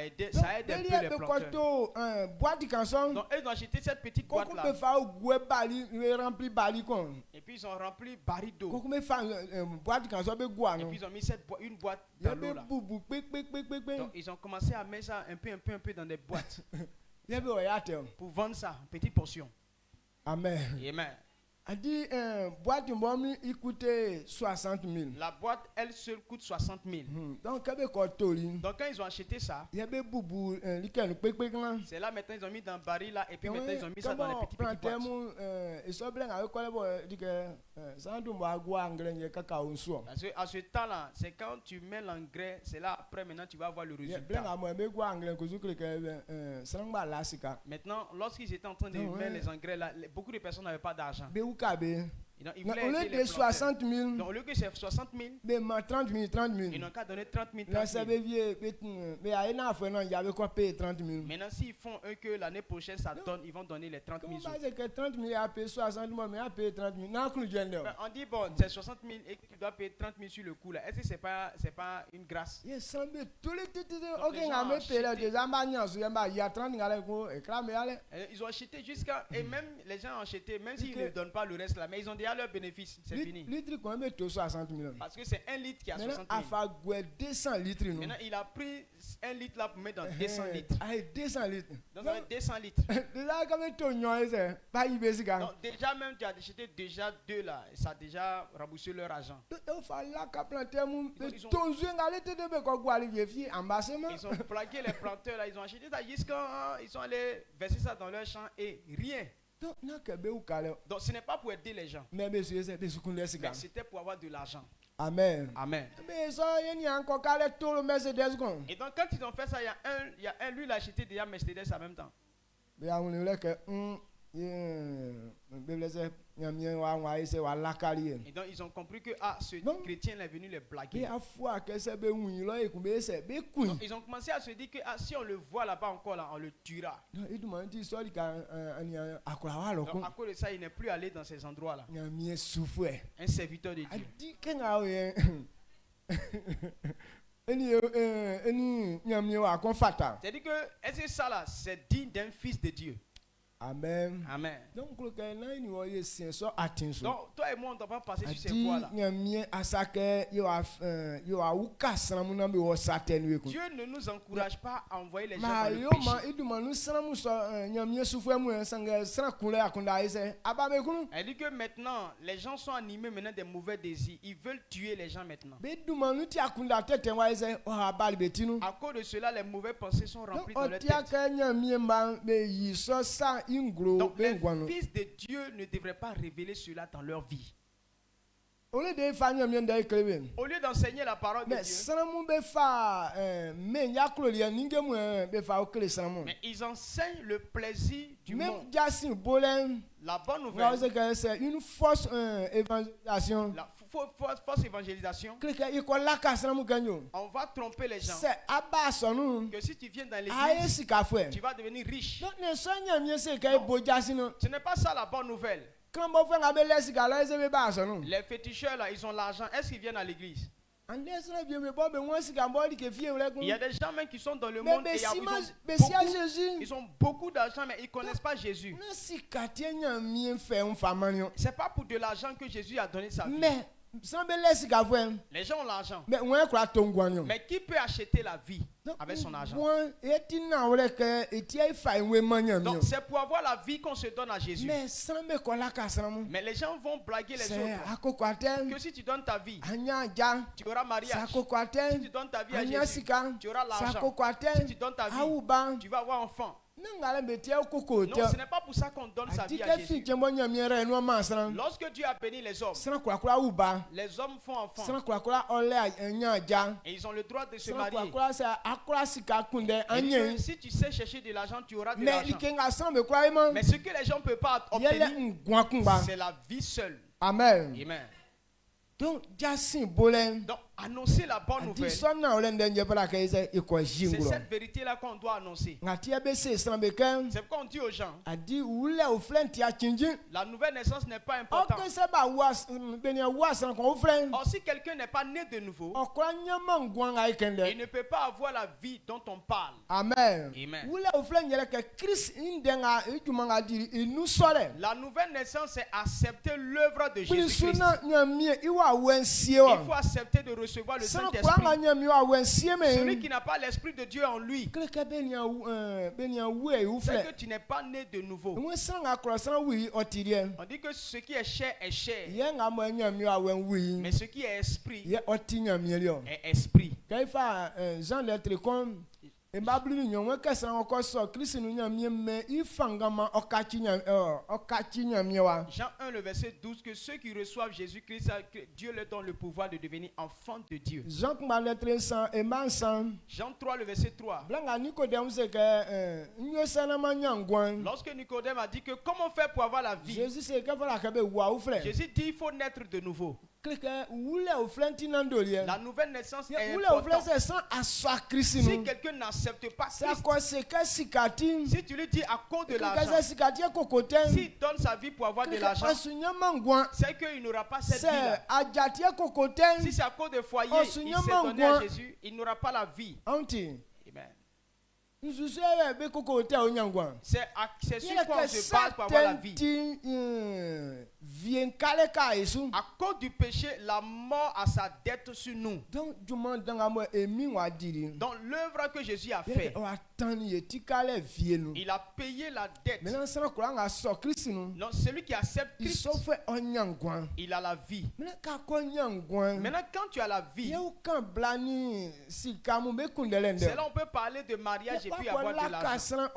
aide un peu les planteurs. Donc ils ont acheté cette petite boîte là. Et puis ils ont rempli baril d'eau. Et puis ils ont mis une boîte dans l'eau là. Donc ils ont commencé à mettre ça un peu dans des boîtes. Pour vendre ça, en petite portion. Amen. Amen. A dit boîte de coûtait 60 000. La boîte elle seule coûte 60 000. Donc quand ils ont acheté ça, c'est là maintenant ils ont mis dans le baril là et puis maintenant ils ont mis ça dans les petites boîtes. Parce que à ce temps là, c'est quand tu mets l'engrais, c'est là après maintenant tu vas voir le résultat. Maintenant lorsqu'ils étaient en train de mettre les engrais là, beaucoup de personnes n'avaient pas d'argent. Au lieu de 60 000, donc, au lieu que c'est 60 000, 30 000, ils n'ont qu'à donner 30 000. Maintenant, s'ils font que l'année prochaine ça donne, ils vont donner les 30 000. On dit bon, c'est 60 000 et tu dois payer 30 000 sur le coup là. Est-ce que c'est pas une grâce? Ils ont acheté jusqu'à et même les gens ont acheté, même s'ils ne donnent pas le reste là, mais ils ont déjà leur bénéfice. C'est fini. Parce que c'est 1 litre qui a 60 000. Maintenant, il a pris 1 litre là pour mettre dans 200 litres. Donc, 200 litres. Donc, déjà même, tu as acheté déjà 2 là. Ça a déjà remboursé leur argent. Ils ont plaqué les planteurs là. Ils ont acheté ça jusqu'à. Ils sont allés verser ça dans leur champ et rien. Donc ce n'est pas pour aider les gens, mais c'était pour avoir de l'argent. Amen. Amen. Et donc quand ils ont fait ça, il y a un, lui il a acheté déjà Mercedes en même temps. Et donc ils ont compris que ce chrétien est venu les blaguer. Donc, ils ont commencé à se dire que si on le voit là-bas encore là, on le tuera. Donc, à cause de ça, il n'est plus allé dans ces endroits là. Un serviteur de Dieu. C'est-à-dire que est-ce que ça là, c'est digne d'un fils de Dieu? Amen. Amen. Donc, toi et moi, on ne doit pas passer sur ces voies-là. Dieu ne nous encourage pas à envoyer les gens dans le péché. Elle dit que maintenant, les gens sont animés maintenant des mauvais désirs. Ils veulent tuer les gens maintenant. À cause de cela, les mauvaises pensées sont remplies dans leur tête. Donc les fils de Dieu ne devraient pas révéler cela dans leur vie. Au lieu d'enseigner la parole de Dieu, mais ils enseignent le plaisir du monde. La bonne nouvelle, c'est une fausse évangélisation. La fausse évangélisation, on va tromper les gens. Que si tu viens dans l'église, tu vas devenir riche. Ce n'est pas ça la bonne nouvelle. Les féticheurs là, ils ont l'argent. Est-ce qu'ils viennent à l'église? Il y a des gens même qui sont dans le monde et ils ont beaucoup d'argent mais ils ne connaissent pas Jésus. C'est pas pour de l'argent que Jésus a donné sa vie. Les gens ont l'argent. Mais qui peut acheter la vie avec son argent? Donc c'est pour avoir la vie qu'on se donne à Jésus. Mais les gens vont blaguer les autres. Que si tu donnes ta vie, tu auras mariage. Si tu donnes ta vie à Jésus, tu auras l'argent. Si tu donnes ta vie, tu vas avoir enfant. Non, ce n'est pas pour ça qu'on donne sa vie à Jésus. Lorsque Dieu a béni les hommes font enfant. Et ils ont le droit de se marier. Et si tu sais chercher de l'argent, tu auras de l'argent. Mais ce que les gens ne peuvent pas obtenir, c'est la vie seule. Amen. Amen. Donc, annoncer la bonne nouvelle. C'est cette vérité-là qu'on doit annoncer. C'est pourquoi on dit aux gens, la nouvelle naissance n'est pas importante. Or, si quelqu'un n'est pas né de nouveau, il ne peut pas avoir la vie dont on parle. Amen. Amen. La nouvelle naissance, c'est accepter l'œuvre de Jésus-Christ. Il faut accepter de recevoir le Saint-Esprit. Celui qui n'a pas l'Esprit de Dieu en lui, c'est que tu n'es pas né de nouveau. On dit que ce qui est chair est chair, mais ce qui est esprit est esprit. Jean 1 le verset 12, que ceux qui reçoivent Jésus-Christ, Dieu leur donne le pouvoir de devenir enfants de Dieu. Jean 3 le verset 3. Lorsque Nicodème a dit que comment faire pour avoir la vie, Jésus dit il faut naître de nouveau. La nouvelle naissance est importante. Si quelqu'un n'accepte pas Christ, si tu lui dis à cause de l'argent, s'il donne sa vie pour avoir de l'argent, c'est qu'il n'aura pas cette vie-là. Si c'est à cause de foyer, il s'est donné à Jésus, il n'aura pas la vie. Amen. C'est sur quoi on se base pour avoir la vie. À cause du péché, la mort a sa dette sur nous. Dans l'œuvre que Jésus a fait, il a payé la dette. Non, celui qui accepte Christ, il a la vie. Maintenant, quand tu as la vie, c'est là on peut parler de mariage et puis avoir de l'argent.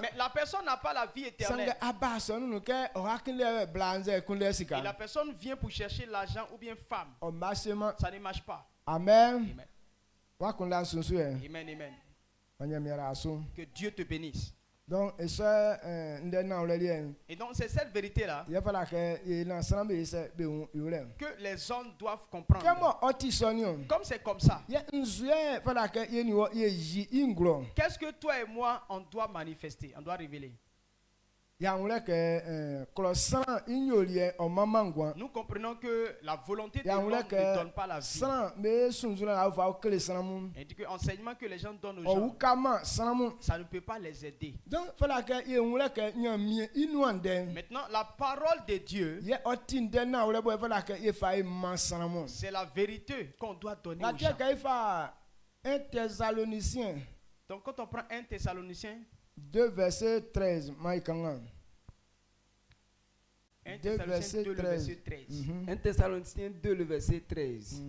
Mais la personne n'a pas la vie éternelle. Et la personne vient pour chercher l'argent ou bien femme. Ça ne marche pas. Amen. Amen. Amen. Que Dieu te bénisse. Donc, et donc c'est cette vérité-là que les hommes doivent comprendre. Comme c'est comme ça, qu'est-ce que toi et moi on doit manifester, on doit révéler? Nous comprenons que la volonté de l'homme ne donne pas la vie. Et dit que l'enseignement que les gens donnent aux gens, ça ne peut pas les aider. Maintenant, la parole de Dieu, c'est la vérité qu'on doit donner aux gens. Donc quand on prend 1 Thessaloniciens 2 verset 13, 1 Thessaloniciens 2, le verset 13. 1 Thessaloniciens 2, le verset 13.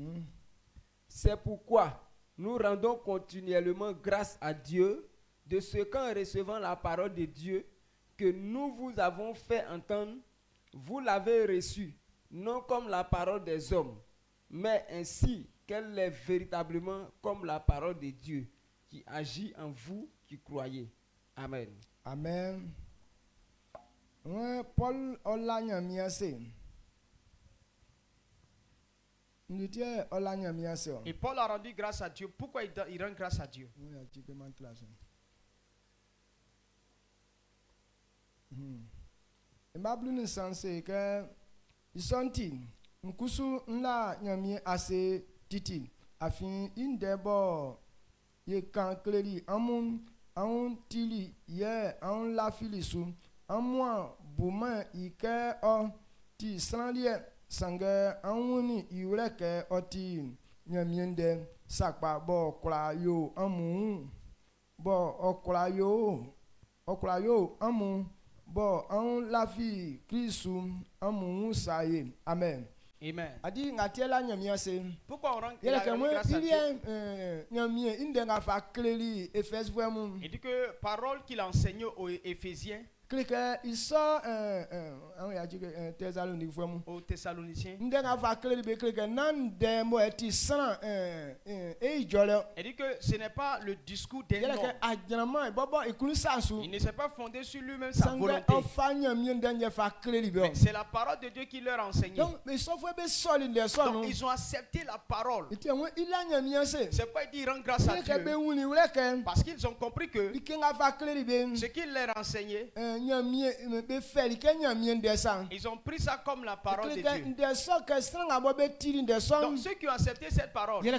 C'est pourquoi nous rendons continuellement grâce à Dieu de ce qu'en recevant la parole de Dieu que nous vous avons fait entendre, vous l'avez reçue, non comme la parole des hommes, mais ainsi qu'elle est véritablement comme la parole de Dieu qui agit en vous qui croyez. Amen. Amen. Paul et Paul a rendu grâce à Dieu. Pourquoi il rend grâce à Dieu? Aun tili ye aun la filisu amwa buma ike o ti sranlie sange auni iureke oti nyamiende sakpa bo kra yo amu bo okra yo amu bo aun la fi kristu amu saye. Amen. Amen. Adi ngatiela nyamia se. Pourquoi on rend grâce à Dieu? Il dit que parole qu'il enseigne aux Éphésiens, aux Thessaloniciens, il dit que ce n'est pas le discours d'un homme. Il ne s'est pas fondé sur lui-même sa volonté. Mais c'est la parole de Dieu qui leur a enseigné. Donc ils ont accepté la parole. C'est pas dire rendre grâce à Dieu, parce qu'ils ont compris que ce qu'il leur a enseigné, ils ont pris ça comme la parole de Dieu. Donc ceux qui ont accepté cette parole, et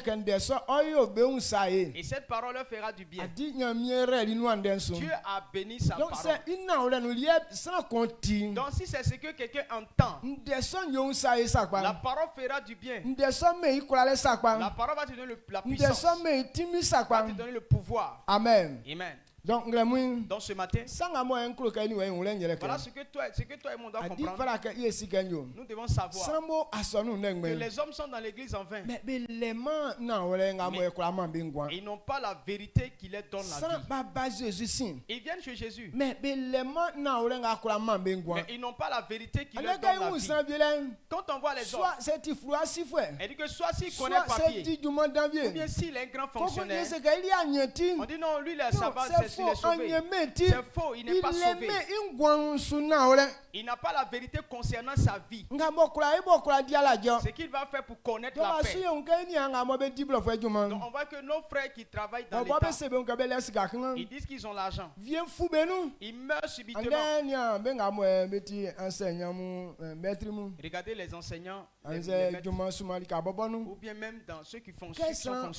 cette parole leur fera du bien. Dieu a béni sa parole. Donc si c'est ce que quelqu'un entend, la parole fera du bien. La parole va te donner la puissance, va te donner le pouvoir. Amen. Amen. Donc ce matin, voilà ce que toi et moi doivent comprendre. Nous devons savoir que les hommes sont dans l'église en vain. Mais ils n'ont pas la vérité qui leur donne la vie. Ils viennent chez Jésus, mais ils n'ont pas la vérité qui leur donne la vie. Quand on voit les hommes, elle dit que soit s'il connaît papier, ou bien s'il est un grand fonctionnaire, on dit non, lui, ça va, c'est faux, il n'est pas sauvé. Il n'a pas la vérité concernant sa vie. Ce qu'il va faire pour connaître la paix. Donc on voit que nos frères qui travaillent dans l'État, ils disent qu'ils ont l'argent. Ils meurent subitement. Regardez les enseignants, ou bien même dans ceux qui sont fonctionnaires.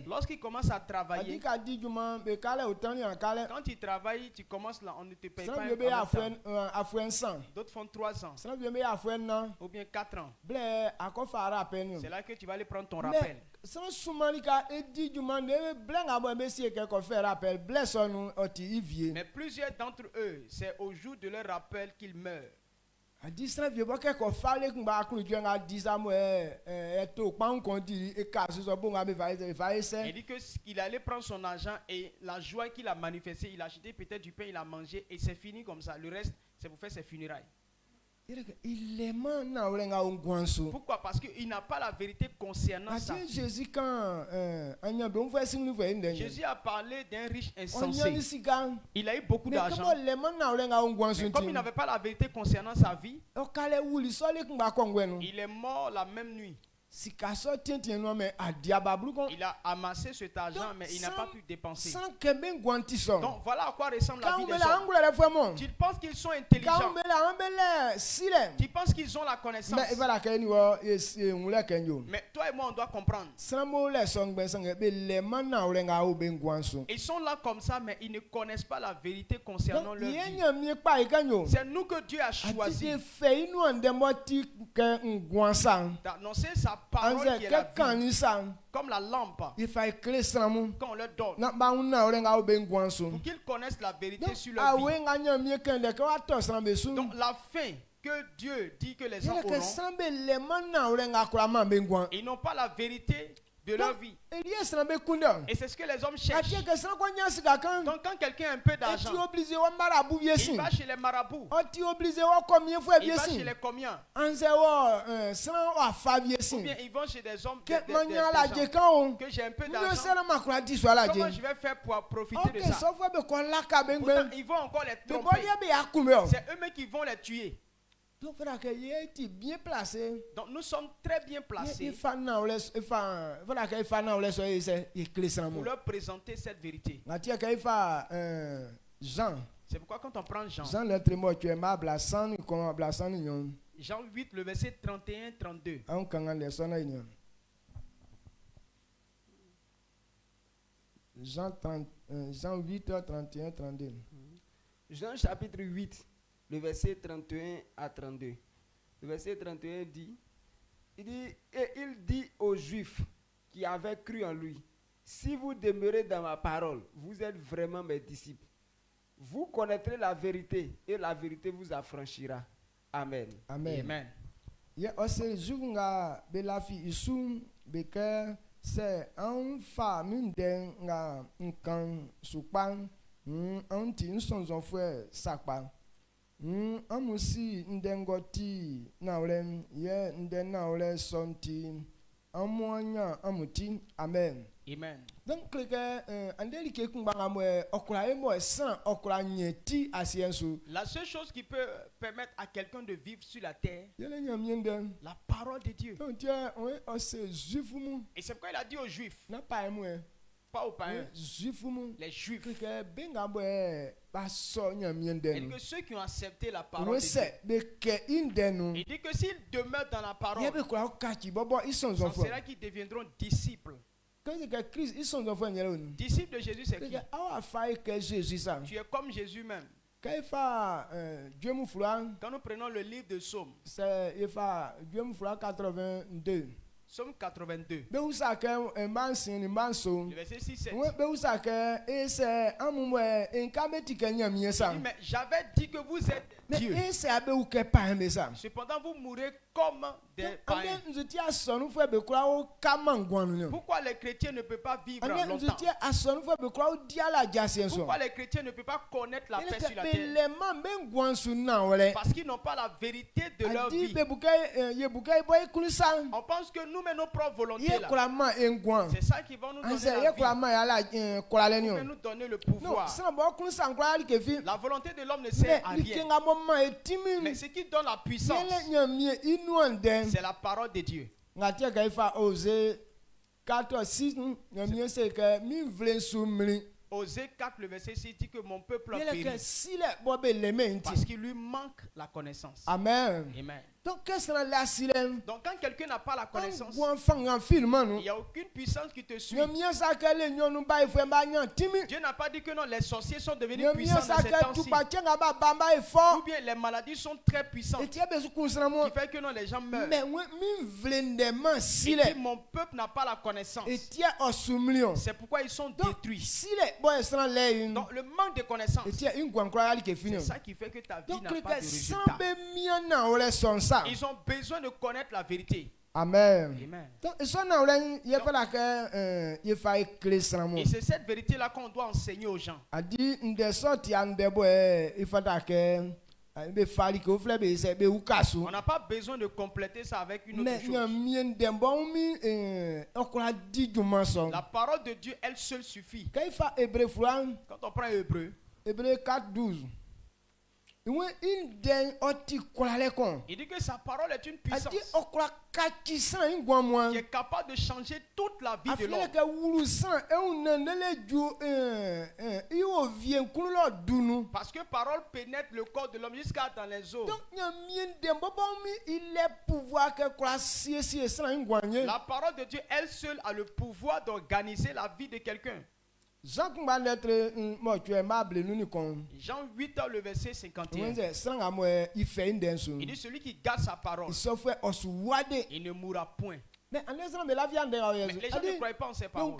Lorsqu'ils commencent à travailler, quand tu travailles, tu commences là, on ne te paye pas. D'autres font 3 ans, ou bien 4 ans. C'est là que tu vas aller prendre ton rappel. Mais plusieurs d'entre eux, c'est au jour de leur rappel qu'ils meurent. a dit ça vieux pas que fallait qu'on va couler Dieu a dit ça moi to pas on qu'on dit et casse ça bon va essayer. Il dit que il allait prendre son argent et la joie qu'il a manifestée, il a acheté peut-être du pain, il a mangé et c'est fini comme ça. Le reste c'est pour faire ses funérailles. Pourquoi? Parce qu'il n'a pas la vérité concernant ça. Jésus a parlé d'un riche insensé. Il a eu beaucoup d'argent. Mais comme il n'avait pas la vérité concernant sa vie, il est mort la même nuit. Il a amassé cet argent, mais il n'a pas pu dépenser. Donc voilà à quoi ressemble la vie des hommes. Tu penses qu'ils sont intelligents. Tu penses qu'ils ont la connaissance. Mais toi et moi, on doit comprendre. Ils sont là comme ça, mais ils ne connaissent pas la vérité concernant leur vie. C'est nous que Dieu a choisi d'annoncer sa parole qui est la vie, comme la lampe quand on leur donne pour qu'ils connaissent la vérité sur leur vie. Donc la fin que Dieu dit que les gens auront, ils n'ont pas la vérité de leur vie. Et c'est ce que les hommes cherchent. Donc quand quelqu'un a un peu d'argent, il va chez les marabouts. Il va chez les commiens. Ou bien ils vont chez des hommes que j'ai un peu d'argent. Comment je vais faire pour profiter de ça? Pourtant, ils vont encore les tromper. C'est eux-mêmes qui vont les tuer. Donc nous sommes très bien placés pour leur présenter cette vérité. C'est pourquoi quand on prend Jean 8, le verset 31-32. Jean 8, 31, 32. Jean chapitre 8. Le verset 31 à 32. Le verset 31 dit, et il dit aux Juifs qui avaient cru en lui, si vous demeurez dans ma parole, vous êtes vraiment mes disciples. Vous connaîtrez la vérité et la vérité vous affranchira. Amen. Amen. Amen. Ya ose juvunga belafi isum beke se un fa minden nga nkan supan anti nsonzon fwe sakpa. Amusi ndengoti naulem ye ndenaule sonti amuanya amuti. Amen. Amen. Donc la seule chose qui peut permettre à quelqu'un de vivre sur la terre, la parole de Dieu. Et c'est pourquoi il a dit aux Juifs, pas aux païens, les Juifs. Et que ceux qui ont accepté la parole de Dieu, il dit que s'ils demeurent dans la parole, c'est là qu'ils deviendront disciples. Disciples de Jésus, c'est qui? Tu es comme Jésus même. Quand nous prenons le livre de Psaume, Psaume 82, le verset 6-7. Mais j'avais dit que vous êtes Dieu. Cependant, vous mourrez comme des païens. Pourquoi les chrétiens ne peuvent pas vivre longtemps? Pourquoi les chrétiens ne peuvent pas connaître la paix sur la terre? Parce qu'ils n'ont pas la vérité de leur vie. On pense que nous, mais nos propres volontés là, c'est ça qui va nous donner la vie. Qui va nous donner le pouvoir. La volonté de l'homme ne sert à rien. Mais ce qui donne la puissance, c'est la parole de Dieu. Osée 4, le verset 6 dit que mon peuple a péri parce qu'il lui manque la connaissance. Amen. Amen. Donc quand quelqu'un n'a pas la connaissance, il n'y a aucune puissance qui te suit. Dieu n'a pas dit que non, les sorciers sont devenus puissants dans ces temps-ci. Ou bien les maladies sont très puissantes. Qui fait que non, les gens meurent. Il dit, mon peuple n'a pas la connaissance. C'est pourquoi ils sont détruits. Donc le manque de connaissance, c'est ça qui fait que ta vie n'a pas de résultat. Ils ont besoin de connaître la vérité. Amen. Amen. Et c'est cette vérité-là qu'on doit enseigner aux gens. On n'a pas besoin de compléter ça avec une autre chose. La parole de Dieu, elle seule suffit. Quand on prend Hébreu 4:12. Il dit que sa parole est une puissance qui est capable de changer toute la vie de l'homme. Parce que parole pénètre le corps de l'homme jusqu'à dans les os. La parole de Dieu, elle seule, a le pouvoir d'organiser la vie de quelqu'un. Jean 8, le verset 51. Il dit celui qui garde sa parole, il ne mourra point. Mais les gens ne croient pas en ces paroles.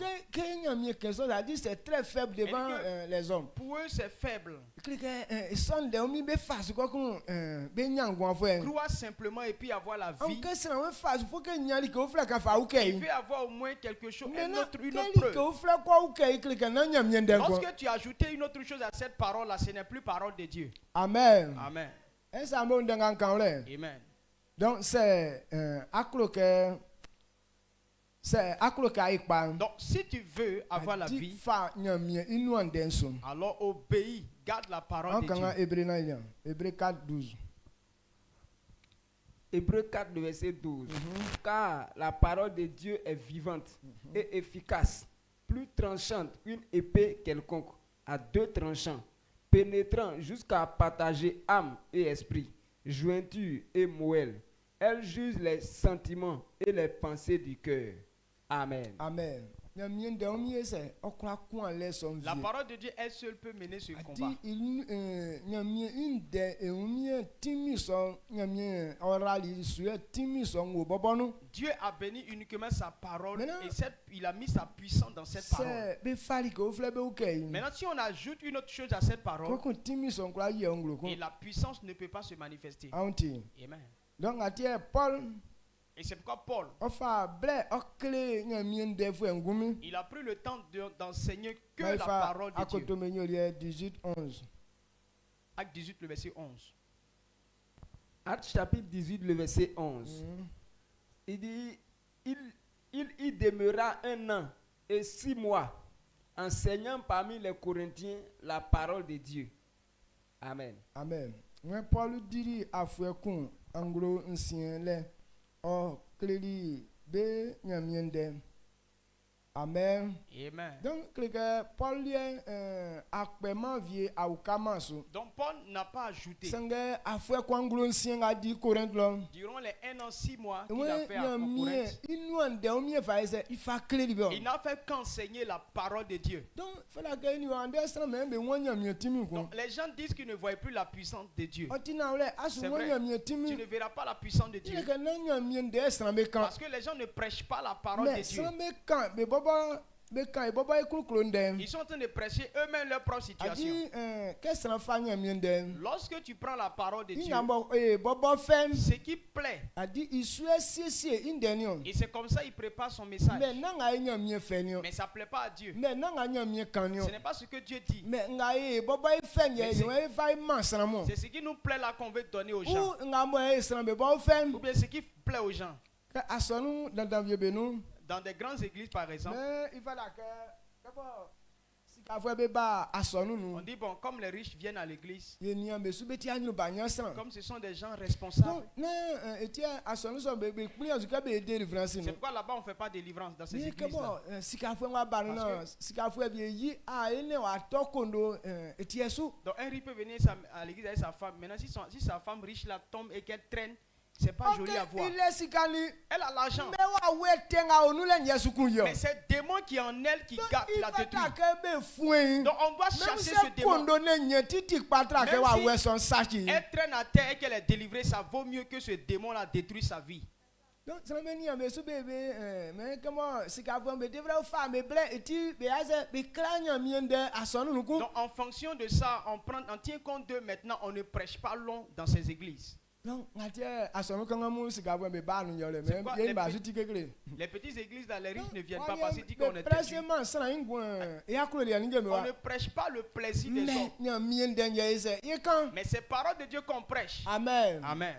C'est très faible devant les hommes. Pour eux, c'est faible. Croire simplement et puis avoir la vie. Il veut avoir au moins quelque chose, une autre preuve. Lorsque tu as ajouté une autre chose à cette parole-là, ce n'est plus parole de Dieu. Amen. Amen. Amen. Donc c'est donc si tu veux avoir la vie, alors obéis, garde la parole de Dieu. Hébreu 4:12. Hébreu 4, le verset 12. Car la parole de Dieu est vivante et efficace, plus tranchante qu'une épée quelconque, à 2 tranchants, pénétrant jusqu'à partager âme et esprit, jointure et moelle. Elle juge les sentiments et les pensées du cœur. Amen. Amen. La parole de Dieu, elle seule peut mener ce combat. Dieu a béni uniquement sa parole et il a mis sa puissance dans cette parole. Maintenant, si on ajoute une autre chose à cette parole, et la puissance ne peut pas se manifester. Amen. Donc, Paul. Et c'est pourquoi Paul, il a pris le temps d'enseigner que la parole de Dieu. Acte 18, le verset 11. Acte chapitre 18, le verset 11. Il dit, il y demeura 1 an et 6 mois, enseignant parmi les Corinthiens la parole de Dieu. Amen. Amen. When Paul dit à Fouekun, anglo ancien le, oh, cléri, be, nyamiende. Amen. Amen. Donc, Paul donc Paul n'a pas ajouté. Durant les 1 an 6 mois qu'il a fait à Corinthe, il n'a fait qu'enseigner la parole de Dieu. Donc, les gens disent qu'ils ne voient plus la puissance de Dieu. C'est vrai, tu ne verras pas la puissance de Dieu. Parce que les gens ne prêchent pas la parole de Dieu. Ils sont en train de prêcher eux-mêmes leur propre situation. Lorsque tu prends la parole de Dieu, ce qui plaît, et c'est comme ça qu'il prépare son message. Mais ça ne plaît pas à Dieu. Ce n'est pas ce que Dieu dit. C'est ce qui nous plaît là qu'on veut donner aux gens. Ou bien ce qui plaît aux gens. Dans des grandes églises, par exemple, on dit, bon, comme les riches viennent à l'église, comme ce sont des gens responsables, c'est pourquoi là-bas on ne fait pas de délivrance dans ces églises-là. Donc un riche peut venir à l'église avec sa femme. Maintenant, si sa femme riche là tombe et qu'elle traîne, C'est pas joli à voir. Elle a l'argent. Mais c'est le démon qui est en elle qui garde la détruit. Donc on doit chasser ce démon. Même si elle traîne à terre et qu'elle est délivrée, ça vaut mieux que ce démon-là détruise sa vie. Donc en fonction de ça, on tient compte de maintenant, on ne prêche pas long dans ces églises. Les petites églises dans les riches ne viennent pas parce qu'ils disent qu'on est têtu. On ne prêche pas le plaisir des hommes. Mais c'est parole de Dieu qu'on prêche. Amen. Amen.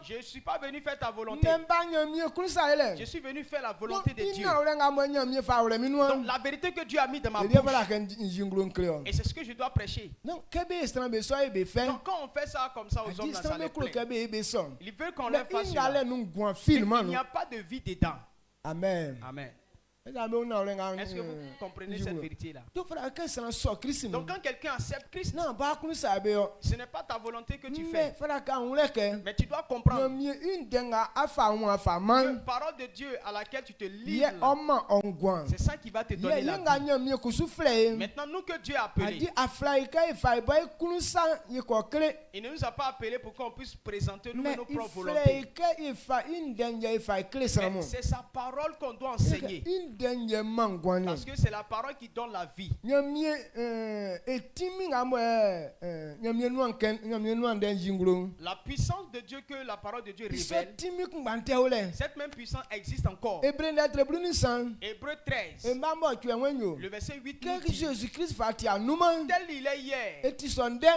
Je ne suis pas venu faire ta volonté. Je suis venu faire la volonté de Dieu. Donc la vérité que Dieu a mis dans ma bouche. Et c'est ce que je dois prêcher. Donc quand on fait ça comme ça aux hommes, ça les plaît. Il veut qu'on leur fasse cela. Il n'y a pas de vie dedans. Amen. Amen. Est-ce que vous comprenez cette vérité-là? Donc quand quelqu'un accepte Christ, ce n'est pas ta volonté que tu fais. Mais tu dois comprendre que la parole de Dieu à laquelle tu te livres, c'est ça qui va te donner la vie. Maintenant, nous que Dieu a appelés, il ne nous a pas appelés pour qu'on puisse présenter nous nos propres volontés. Mais c'est sa parole qu'on doit enseigner. Parce que c'est la parole qui donne la vie. La puissance de Dieu que la parole de Dieu révèle, cette même puissance existe encore. Hébreux 13, le verset 8 nous dit, tel il est hier,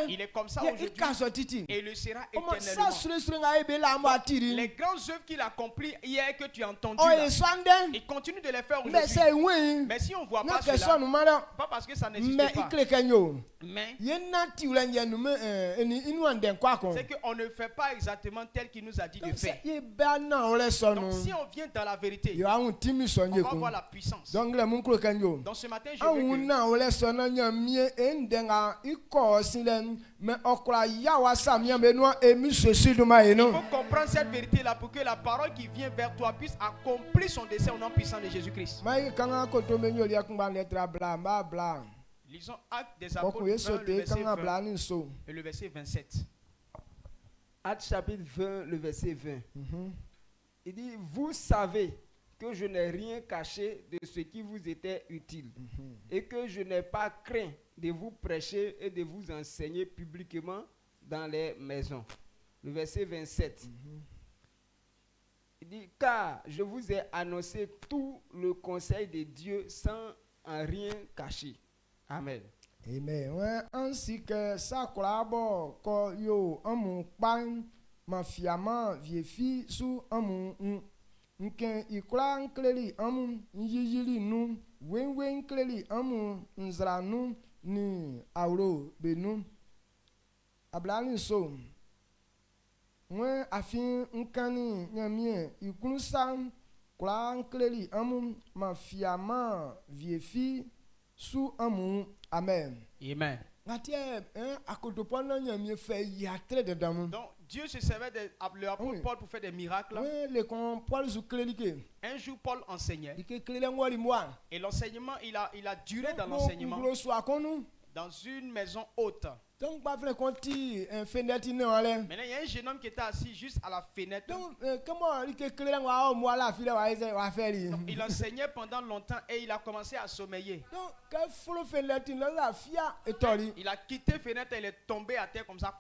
il est comme ça aujourd'hui et il le sera éternellement. Les grandes œuvres qu'il a accomplies hier que tu as entendues, il continue de les faire aujourd'hui. Mais si on ne voit pas cela, pas parce que ça n'existe pas, mais c'est qu'on ne fait pas exactement tel qu'il nous a dit de faire. Donc si on vient dans la vérité, on va voir la puissance. Donc ce matin, je veux il faut comprendre cette vérité-là pour que la parole qui vient vers toi puisse accomplir son dessein au nom puissant de Jésus-Christ. Lisons Actes des Apôtres 20, le verset 20 et le verset 27. Actes chapitre 20, le verset 20. Il dit, vous savez que je n'ai rien caché de ce qui vous était utile et que je n'ai pas craint de vous prêcher et de vous enseigner publiquement dans les maisons. Le verset 27. Il dit, car je vous ai annoncé tout le conseil de Dieu sans en rien cacher. Amen. Amen. Ainsi que ça collabore ko yo amu pan mafiama viefi sous amu nken ikla nkleli amu yiyili nu wenwen nkleli amu nzranu ni auro benu ablani so Mwen afin nkani nyamie ikunsam kula nkleli amu mafiama viefi su amu. Amen. Amen. Donc Dieu se servait de l'apôtre Paul pour faire des miracles. Un jour Paul enseignait. Et l'enseignement, il a duré dans l'enseignement. Dans une maison haute. Maintenant, il y a un jeune homme qui était assis juste à la fenêtre. Il enseignait pendant longtemps et il a commencé à sommeiller. Il a quitté la fenêtre et il est tombé à terre comme ça.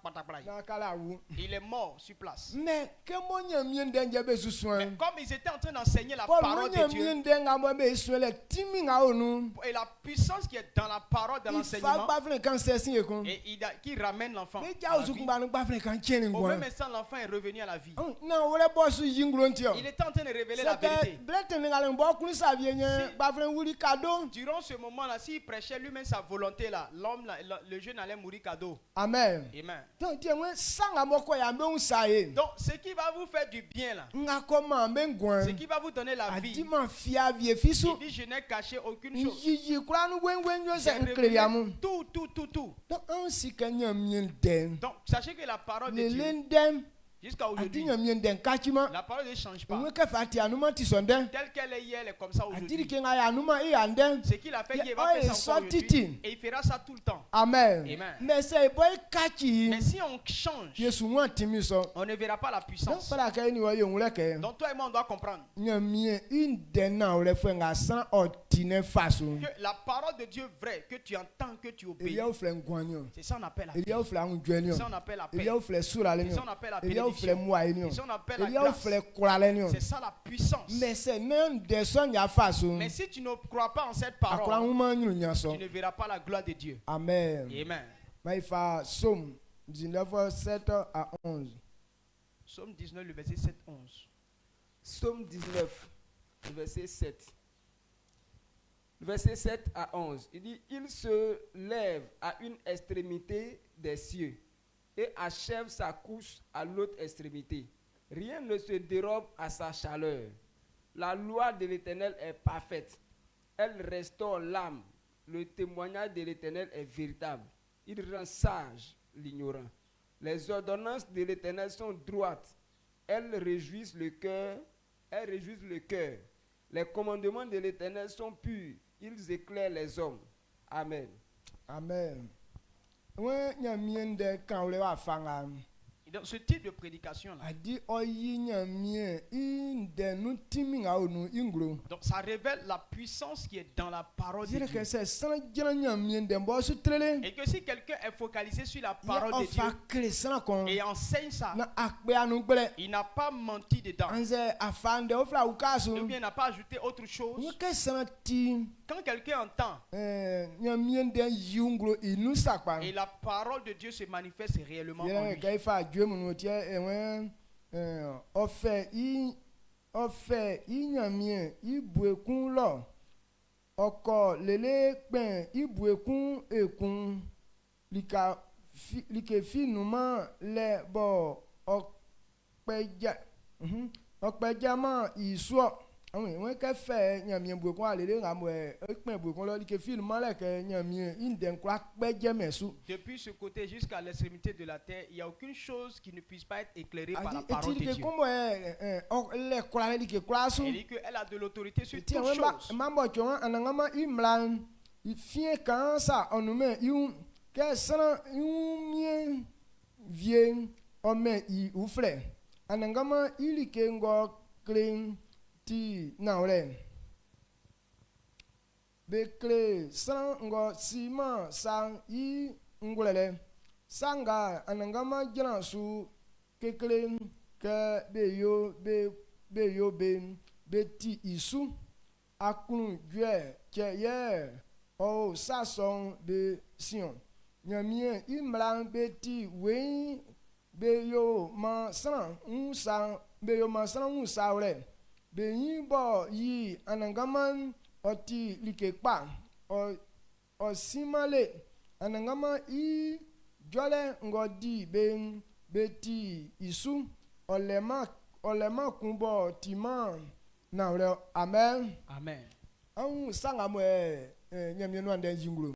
Il est mort sur place. Mais comme ils étaient en train d'enseigner la parole de Dieu et la puissance qui est dans la parole de l'enseignement, et qui ramène l'enfant à la vie. Au même instant, l'enfant est revenu à la vie. Il était en train de révéler la vérité. Durant ce moment-là, s'il prêchait lui-même sa volonté, là, l'homme, le jeune allait mourir cadeau. Amen. Amen. Donc, ce qui va vous faire du bien, là, ce qui va vous donner la vie, il dit, je n'ai caché aucune chose. J'ai révélé tout. Donc, sachez que la parole de Dieu, Jusqu'à aujourd'hui, adi nyamie den kachima la parole ne change pas. nwe ke fati anuma ti sonde Telle qu'elle est hier, elle est comme ça adi aujourd'hui. ke nga ya anuma i ande. Ce qu'il a fait hier, il va faire ça encore aujourd'hui. Et il fera ça tout le temps. Amen. Amen. Mais c'est boy kachi Mais si on change, yesu mo timi so on ne verra pas la donc puissance. fala ka ni wa yonwule ke Donc toi et moi, on doit comprendre nyamie in den na ole fe nga san otine faso que la parole de Dieu vraie, que tu entends, que tu obéis, elia ofle ngwanyo c'est ça on appelle la paix. elia ofle C'est anjwenyo ça on appelle la paix. elia ofle sura C'est lenyo ça on appelle la elia ofle bénédiction. muayenyo C'est ça on appelle la elia grâce. ofle kuralenyo C'est ça la puissance. mais c'est même des son ya faso Mais si tu ne crois pas en cette akura parole, huma nyu nyaso tu ne verras pas la gloire de Dieu. amen Amen. maifa Somme 19 7 à 11 Psaume 19, le verset 7-11. Psaume 19, le verset 7. Le verset 7 à 11. Il dit, il se lève à une extrémité des cieux et achève sa couche à l'autre extrémité. Rien ne se dérobe à sa chaleur. La loi de l'Éternel est parfaite. Elle restaure l'âme. Le témoignage de l'Éternel est véritable. Il rend sage l'ignorant. Les ordonnances de l'Éternel sont droites. Elles réjouissent le cœur. Elles réjouissent le cœur. Les commandements de l'Éternel sont purs. Ils éclairent les hommes. Amen. amen we nyamie de kan ole wa fanga Et dans ce type de prédication-là, adi oyi nyamie in de nu timi nga onu ingro donc ça révèle la puissance qui est dans la parole de dire Dieu. que c'est san jana nyamie de bo su trele Et que si quelqu'un est focalisé sur la ya parole de ofa Dieu kre san kon et enseigne ça, na akpe anu gbele il n'a pas menti dedans. anze afande ofla ukaso Ou bien n'a pas ajouté autre chose. we ke san ti Quand quelqu'un entend nyamie de yungro inu sakpa et la parole de Dieu se manifeste réellement en yele lui. ka ifa adwe mu no tie enwe ofe nyamie ibuekun lo oko lele pen ibuekun ekun like fi numa le bo ọpẹja mọ ìṣúọ àwọn ìwé kẹfẹ nyàmìẹ buekun alele ńàmọ pen buekun lọ like fi numa lẹkẹ nyàmìẹ ìdẹnkọ apẹjẹ mẹsù. Depuis ce côté jusqu'à l'extrémité de la terre, il n'y a aucune chose qui ne puisse pas être éclairée par la ati parole de like Dieu. kọmọ lẹ kura lẹ like kura sùn. Il dit qu'elle a de l'autorité sur Ti toutes àwọn choses. mambo tí wọn anangama imla ìfín kan sa ọ̀nùmẹ̀ ihun kẹsàn-án ihun mìíràn vie ọmọ ìwúflẹ̀ anangama ìlìkè ńgọ kiri ti náà rẹ̀ bẹ́kẹ̀rẹ̀ sàn ńgọ símà san yí ńgọlẹ̀lẹ̀ sanga anangama jẹ́nà su kékeré kẹ́ bẹ́ẹ̀ yóò bẹ́ẹ̀ ti ìsú akun juẹ kẹyẹ ọ sasọn bẹ sion nyamie imran bẹ ti wẹyin bẹ yóò ma sàn ń san bẹ yóò ma sàn ń sa rẹ bẹ yín bọ yìí anagama ọtí likekpa ọsimale anagama yìí jọlẹ ngọdí bẹ ti isu ọlẹma kunbọ tìmọ. Amen. Amen.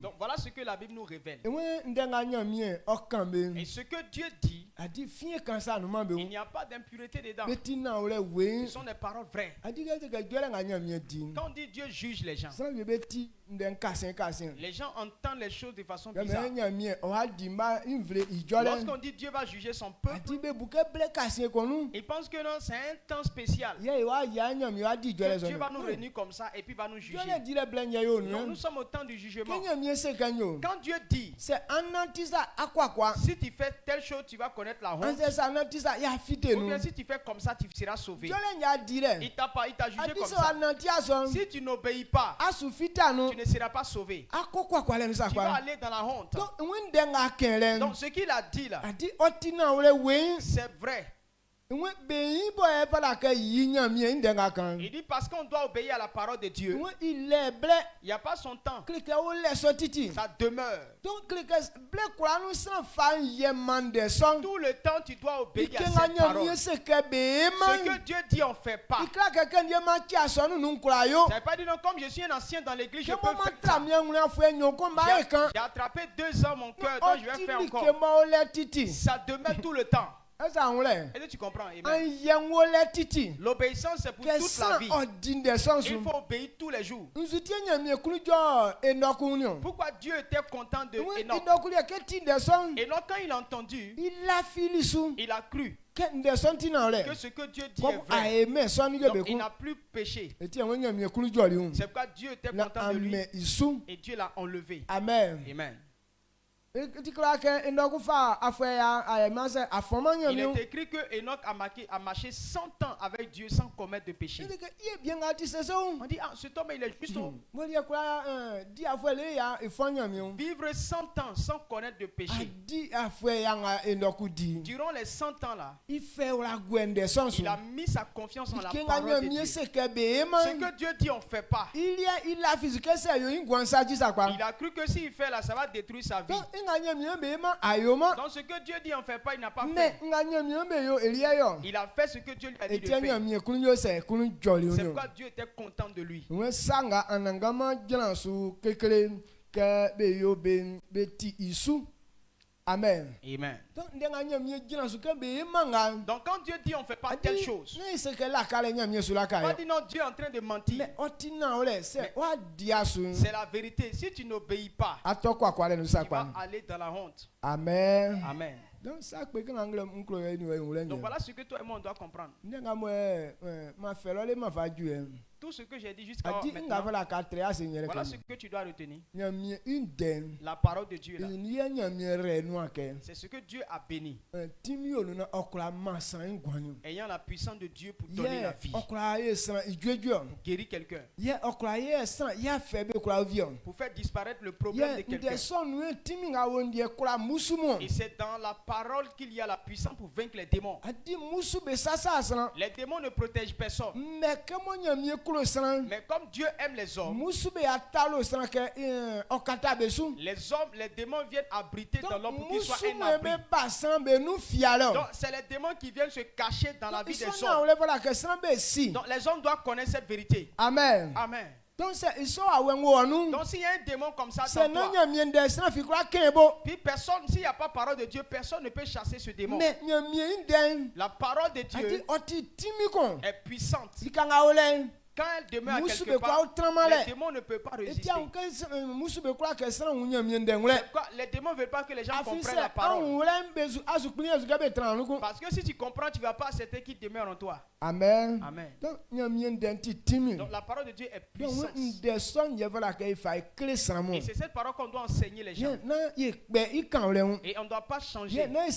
Donc voilà ce que la Bible nous révèle. Et ce que Dieu dit, il n'y a pas d'impureté dedans. Ce sont des paroles vraies. Quand on dit Dieu juge les gens, les gens entendent les choses de façon bizarre. Lorsqu'on dit Dieu va juger son peuple, ils pensent que non, c'est un temps spécial. Que Dieu va nous réunir comme ça et puis va nous juger. Non, nous sommes au temps du jugement. Quand Dieu dit, si tu fais telle chose, tu vas connaître la honte. Ou bien si tu fais comme ça, tu seras sauvé. Il t'a jugé comme ça. Si tu n'obéis pas, tu ne seras pas sauvé. Tu vas aller dans la honte. Donc ce qu'il a dit là, c'est vrai. Il dit parce qu'on doit obéir à la parole de Dieu. Il n'y a pas son temps. Ça demeure. Tout le temps tu dois obéir à cette parole. Ce que Dieu dit on ne fait pas. Ça ne veut pas dire non, comme je suis un ancien dans l'église, je peux faire ça. J'ai attrapé 2 ans mon cœur, donc je vais faire encore. Ça demeure tout le temps. Est-ce que tu comprends? Amen. L'obéissance, c'est pour toute la vie. Il faut obéir tous les jours. Pourquoi Dieu était content de Enoch? Enoch, quand il a entendu, il a cru que ce que Dieu dit est vrai. Donc, il n'a plus péché. C'est pourquoi Dieu était content de lui et Dieu l'a enlevé. Amen. Amen. Il est écrit que Enoch a marché 100 ans avec Dieu sans commettre de péché. On dit, ah, cet homme il est juste. Vivre 100 ans sans connaître de péché. Durant les 100 ans là, il a mis sa confiance en la parole de Dieu. Ce que Dieu dit, on ne fait pas. Il a cru que s'il fait là, ça va détruire sa vie. Dans ce que Dieu dit, on ne fait pas, il n'a pas fait. Il a fait ce que Dieu lui a dit de faire. C'est pourquoi Dieu était content de lui. Amen. Amen. Donc quand Dieu dit on ne fait pas telle chose, pas dit non, Dieu est en train de mentir. C'est la vérité. Si tu n'obéis pas, tu vas aller dans la honte. Amen. Amen. Donc voilà ce que toi et moi on doit comprendre. Tout ce que j'ai dit jusqu'à maintenant, voilà ce que tu dois retenir. La parole de Dieu là, c'est ce que Dieu a béni. Ayant la puissance de Dieu pour donner la vie, pour guérir quelqu'un, pour faire disparaître le problème de quelqu'un. Et c'est dans la parole qu'il y a la puissance pour vaincre les démons. Les démons ne protègent personne. Mais comme Dieu aime les hommes, les démons viennent abriter dans l'homme pour qu'il soit un abri. Donc c'est les démons qui viennent se cacher dans la vie des hommes. Donc les hommes doivent connaître cette vérité. Amen. Amen. Donc s'il y a un démon comme ça dans toi, puis personne, s'il n'y a pas parole de Dieu, personne ne peut chasser ce démon. La parole de Dieu est puissante. Quand elle demeure à quelque part, les démons ne peuvent pas résister. Les démons ne veulent pas que les gens comprennent la parole. Parce que si tu comprends, tu ne vas pas accepter qu'il demeure en toi. Amen. Amen. Donc la parole de Dieu est puissante. Et c'est cette parole qu'on doit enseigner les gens. Et on ne doit pas changer. Il ne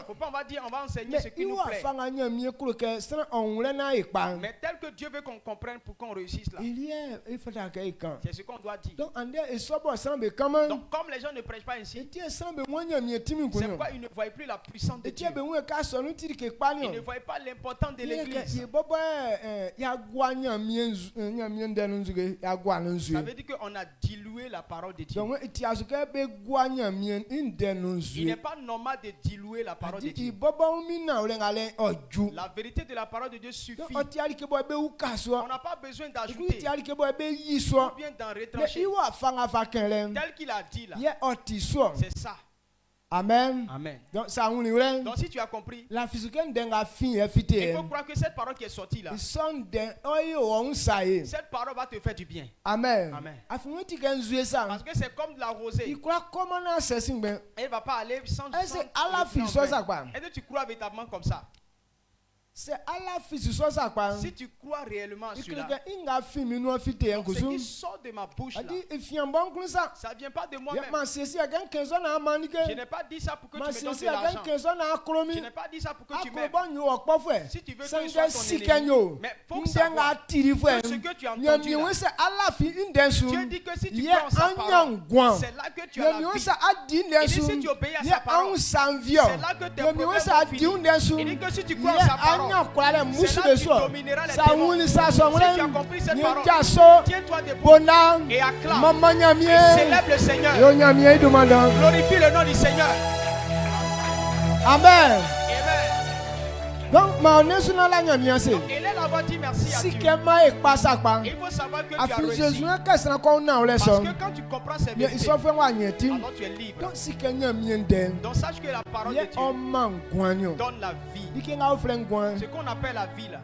faut pas on va dire on va enseigner ce qui nous plaît. Mais tel que Dieu veut qu'on comprenne pour qu'on réussisse là. C'est ce qu'on doit dire. Donc comme les gens ne prêchent pas ainsi, c'est pourquoi ils ne voient plus la puissance de Dieu. Ils ne voient pas l'importance de l'église. Ça veut dire qu'on a dilué la parole de Dieu. Il n'est pas normal de diluer la parole de Dieu. La vérité de la parole de Dieu suffit. On n'a pas besoin d'ajouter ou bien d'en retrancher. Tel qu'il a dit là, c'est ça. Amen. Amen. Donc si tu as compris, il faut croire que cette parole qui est sortie là, cette parole va te faire du bien. Amen. Amen. Parce que c'est comme de la rosée. Elle ne va pas aller sans. Est-ce que tu crois véritablement comme ça? C'est à la fin. Si tu crois réellement à cela, ce qui sort de ma bouche là, ça ne vient pas de moi-même. Je n'ai pas dit ça pour que tu me donnes de l'argent. Je n'ai pas dit ça pour que tu m'aimes. Si tu veux que je sois ton ennemi, mais il faut que savoir que ce que tu as entendu là, Dieu dit que si tu crois en sa parole, c'est là que tu as la vie. Il dit si tu obéis à sa parole, c'est là que tes problèmes vont finir. Il dit que si tu crois en sa parole, c'est là que tu domineras les démons. Si tu as compris cette parole, tiens-toi debout et acclame. Et célèbre le Seigneur. Glorifie le nom du Seigneur. Amen. Amen. Donc, elle est la avoir dit merci à Dieu. Il faut savoir que tu as réussi. Parce que quand tu comprends ces vérités, alors tu es libre. Donc sache que la parole de Dieu donne la vie. Ce qu'on appelle la vie là,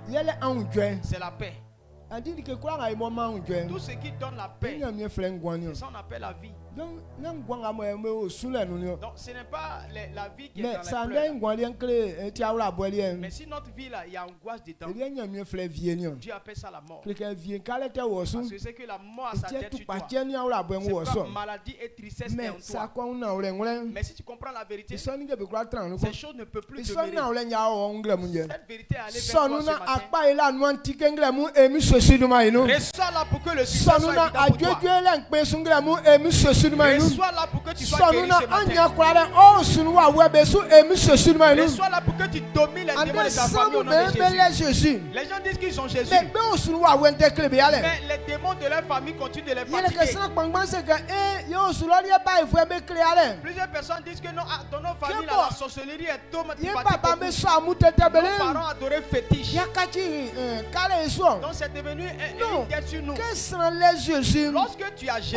c'est la paix. Tout ce qui donne la paix, c'est ça qu'on appelle la vie. Donc ce n'est pas la vie qui est dans les pleurs. Mais si notre vie là, il y a angoisse dedans, Dieu appelle ça la mort. Parce que c'est que la mort a sa tête sur toi. C'est pas maladie et tristesse est en toi. Mais si tu comprends la vérité, ces choses ne peuvent plus demeurer. Cette vérité est allée vers toi ce matin. Reçois là pour que le succès soit évident pour toi. Reçois là pour que tu sois guéri ce matin. Reçois là pour que tu domines les démons de ta famille au nom de Jésus. Les gens disent qu'ils ont Jésus. Mais les démons de leur famille continuent de les fatiguer. Plusieurs personnes disent que non, dans nos familles, là, la sorcellerie est fatiguée. Nos parents adoraient fétiche. Donc c'est devenu une dette sur nous. Lorsque tu as Jésus,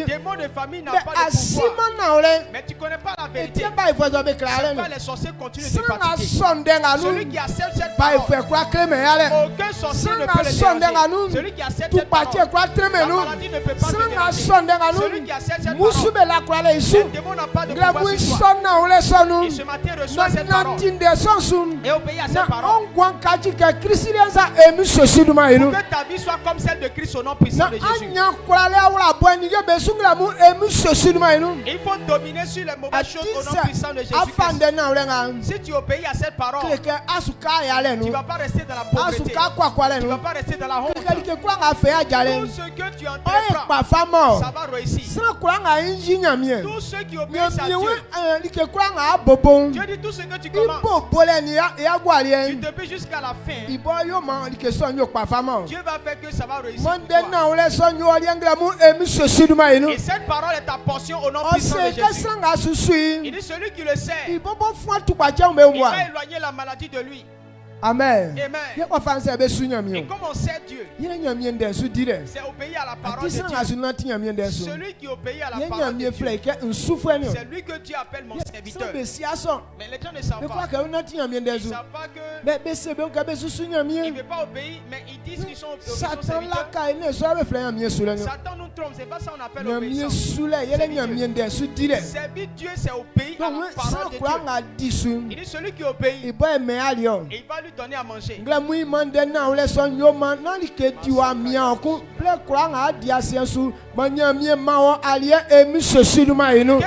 démon de famille n'a pas de pouvoir. Mais tu ne connais pas la vérité. C'est pas les sorciers continuent de te fatiguer. Celui qui accepte cette parole, aucun sorcier ne peut le déranger. Celui qui accepte cette parole, la maladie ne peut pas te déranger. Celui qui accepte cette parole, le démon n'a pas de pouvoir sur toi. Et ce matin, reçois cette parole et obéis à cette parole. Pour que ta vie soit comme celle de Christ au nom puissant de Jésus. Il faut dominer sur les mauvaises choses au nom puissant de Jésus. Si tu obéis à cette parole, tu ne vas pas rester dans la pauvreté. Tu ne vas pas rester dans la honte. Tout ce que tu entreprends, ça va réussir. Tous ceux qui obéissent à Dieu, Dieu dit tout ce que tu commences, tu te peux jusqu'à la fin. Dieu va faire que ça va réussir pour toi. Et cette parole est ta portion au nom puissant de Jésus. Il dit celui qui le sait, il va éloigner la maladie de lui. Amen. Amen. Et comme on sait Dieu, c'est obéir à la parole de Dieu. Celui qui obéit à la parole de Dieu, c'est lui que Dieu appelle mon serviteur. Mais les gens ne savent pas. Ils ne savent pas que il ne veut pas obéir, mais ils disent qu'ils sont serviteurs. Satan nous trompe, c'est pas ça qu'on appelle obéissance. Servir Dieu, c'est obéir à la parole de Dieu. Il dit celui qui obéit, il va lui donner à manger. Que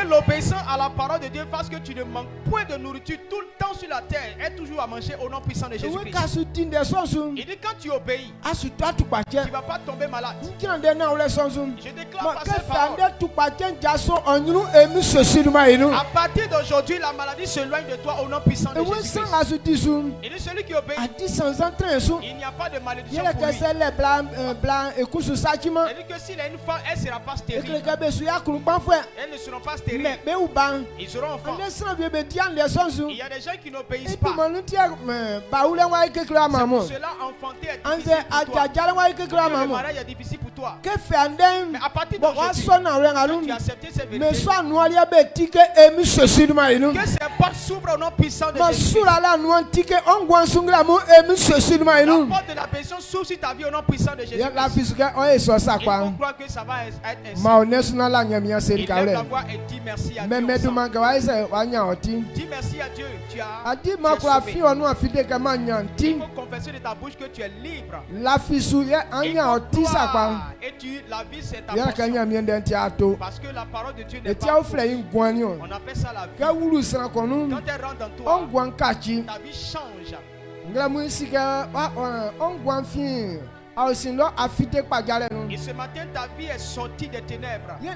l'obéissance à la parole de Dieu fasse que tu ne manques point de nourriture tout le temps sur la terre. Aie toujours à manger au nom puissant de Jésus-Christ. Il dit quand tu obéis, tu ne vas pas tomber malade. Je déclare par cette parole. À partir d'aujourd'hui, la maladie s'éloigne de toi au nom puissant de Jésus-Christ. Il dit celui qui obéit, il n'y a pas de malédiction pour lui. Il dit que s'il a une femme, elle ne sera pas stérile. Elles ne seront pas stériles. Ils seront enfants. Il y a des gens qui n'obéissent pas. C'est pour cela enfanter est difficile pour toi. Le mariage est difficile pour toi. Mais à partir d'aujourd'hui, tu as accepté ces vérités. Que ces portes s'ouvrent au nom puissant de Jésus. La porte de la bénédiction s'ouvre sur ta vie au nom puissant de Jésus. Il faut croire que ça va être ainsi. Il lève la voix et dit merci à Dieu. Dis merci à Dieu. Tu as sauvé. Il faut confesser de ta bouche que tu es libre. Et la vie c'est ta portion. Parce que la parole de Dieu n'est pas fausse. On appelle ça la vie. Quand elle rentre dans toi, ta vie change. Et ce matin, ta vie est sortie des ténèbres. Il faut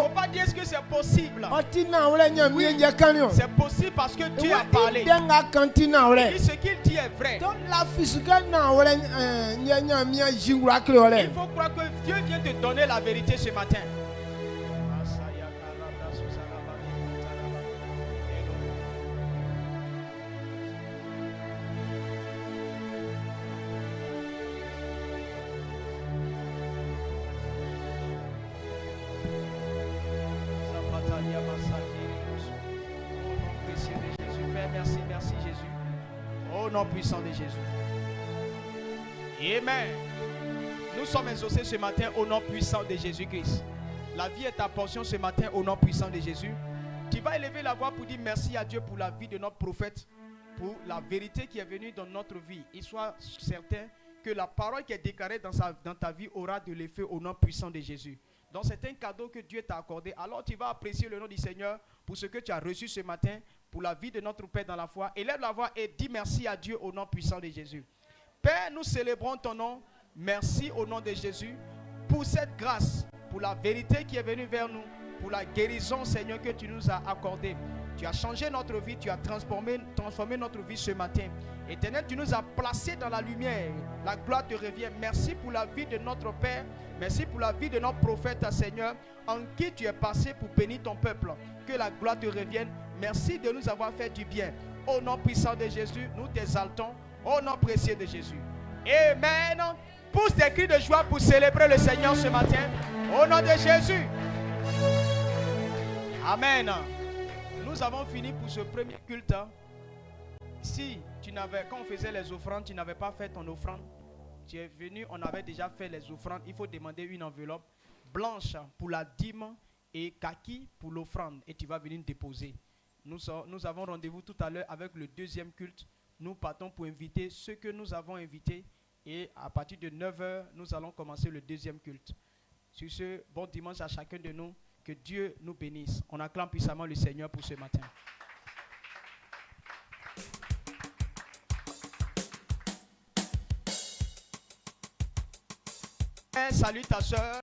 pas dire que c'est possible. Oui, c'est possible parce que Dieu a parlé. Et ce qu'il dit est vrai. Il faut croire que Dieu vient te donner la vérité ce matin. nom puissant de Jésus. Amen. Nous sommes exaucés ce matin au nom puissant de Jésus-Christ. La vie est ta portion ce matin au nom puissant de Jésus. Tu vas élever la voix pour dire merci à Dieu pour la vie de notre prophète, pour la vérité qui est venue dans notre vie. Il soit certain que la parole qui est déclarée dans ta vie aura de l'effet au nom puissant de Jésus. Donc c'est un cadeau que Dieu t'a accordé. Alors tu vas apprécier le nom du Seigneur pour ce que tu as reçu ce matin, pour la vie de notre Père dans la foi. Élève la voix et dis merci à Dieu au nom puissant de Jésus. Père, nous célébrons ton nom. Merci au nom de Jésus pour cette grâce, pour la vérité qui est venue vers nous, pour la guérison, Seigneur, que tu nous as accordée. Tu as changé notre vie, tu as transformé notre vie ce matin. Éternel, tu nous as placés dans la lumière. La gloire te revient. Merci pour la vie de notre Père. Merci pour la vie de notre prophète, Seigneur, en qui tu es passé pour bénir ton peuple. Que la gloire te revienne. Merci de nous avoir fait du bien. Au nom puissant de Jésus, nous t'exaltons. Au nom précieux de Jésus. Amen. Pousse des cris de joie pour célébrer le Seigneur ce matin. Au nom de Jésus. Amen. Nous avons fini pour ce premier culte. Si quand on faisait les offrandes, tu n'avais pas fait ton offrande, tu es venu, on avait déjà fait les offrandes. Il faut demander une enveloppe blanche pour la dîme et kaki pour l'offrande. Et tu vas venir déposer. Nous avons rendez-vous tout à l'heure avec le deuxième culte. Nous partons pour inviter ceux que nous avons invités. Et à partir de 9h, nous allons commencer le deuxième culte. Sur ce, bon dimanche à chacun de nous. Que Dieu nous bénisse. On acclame puissamment le Seigneur pour ce matin. Salut ta soeur.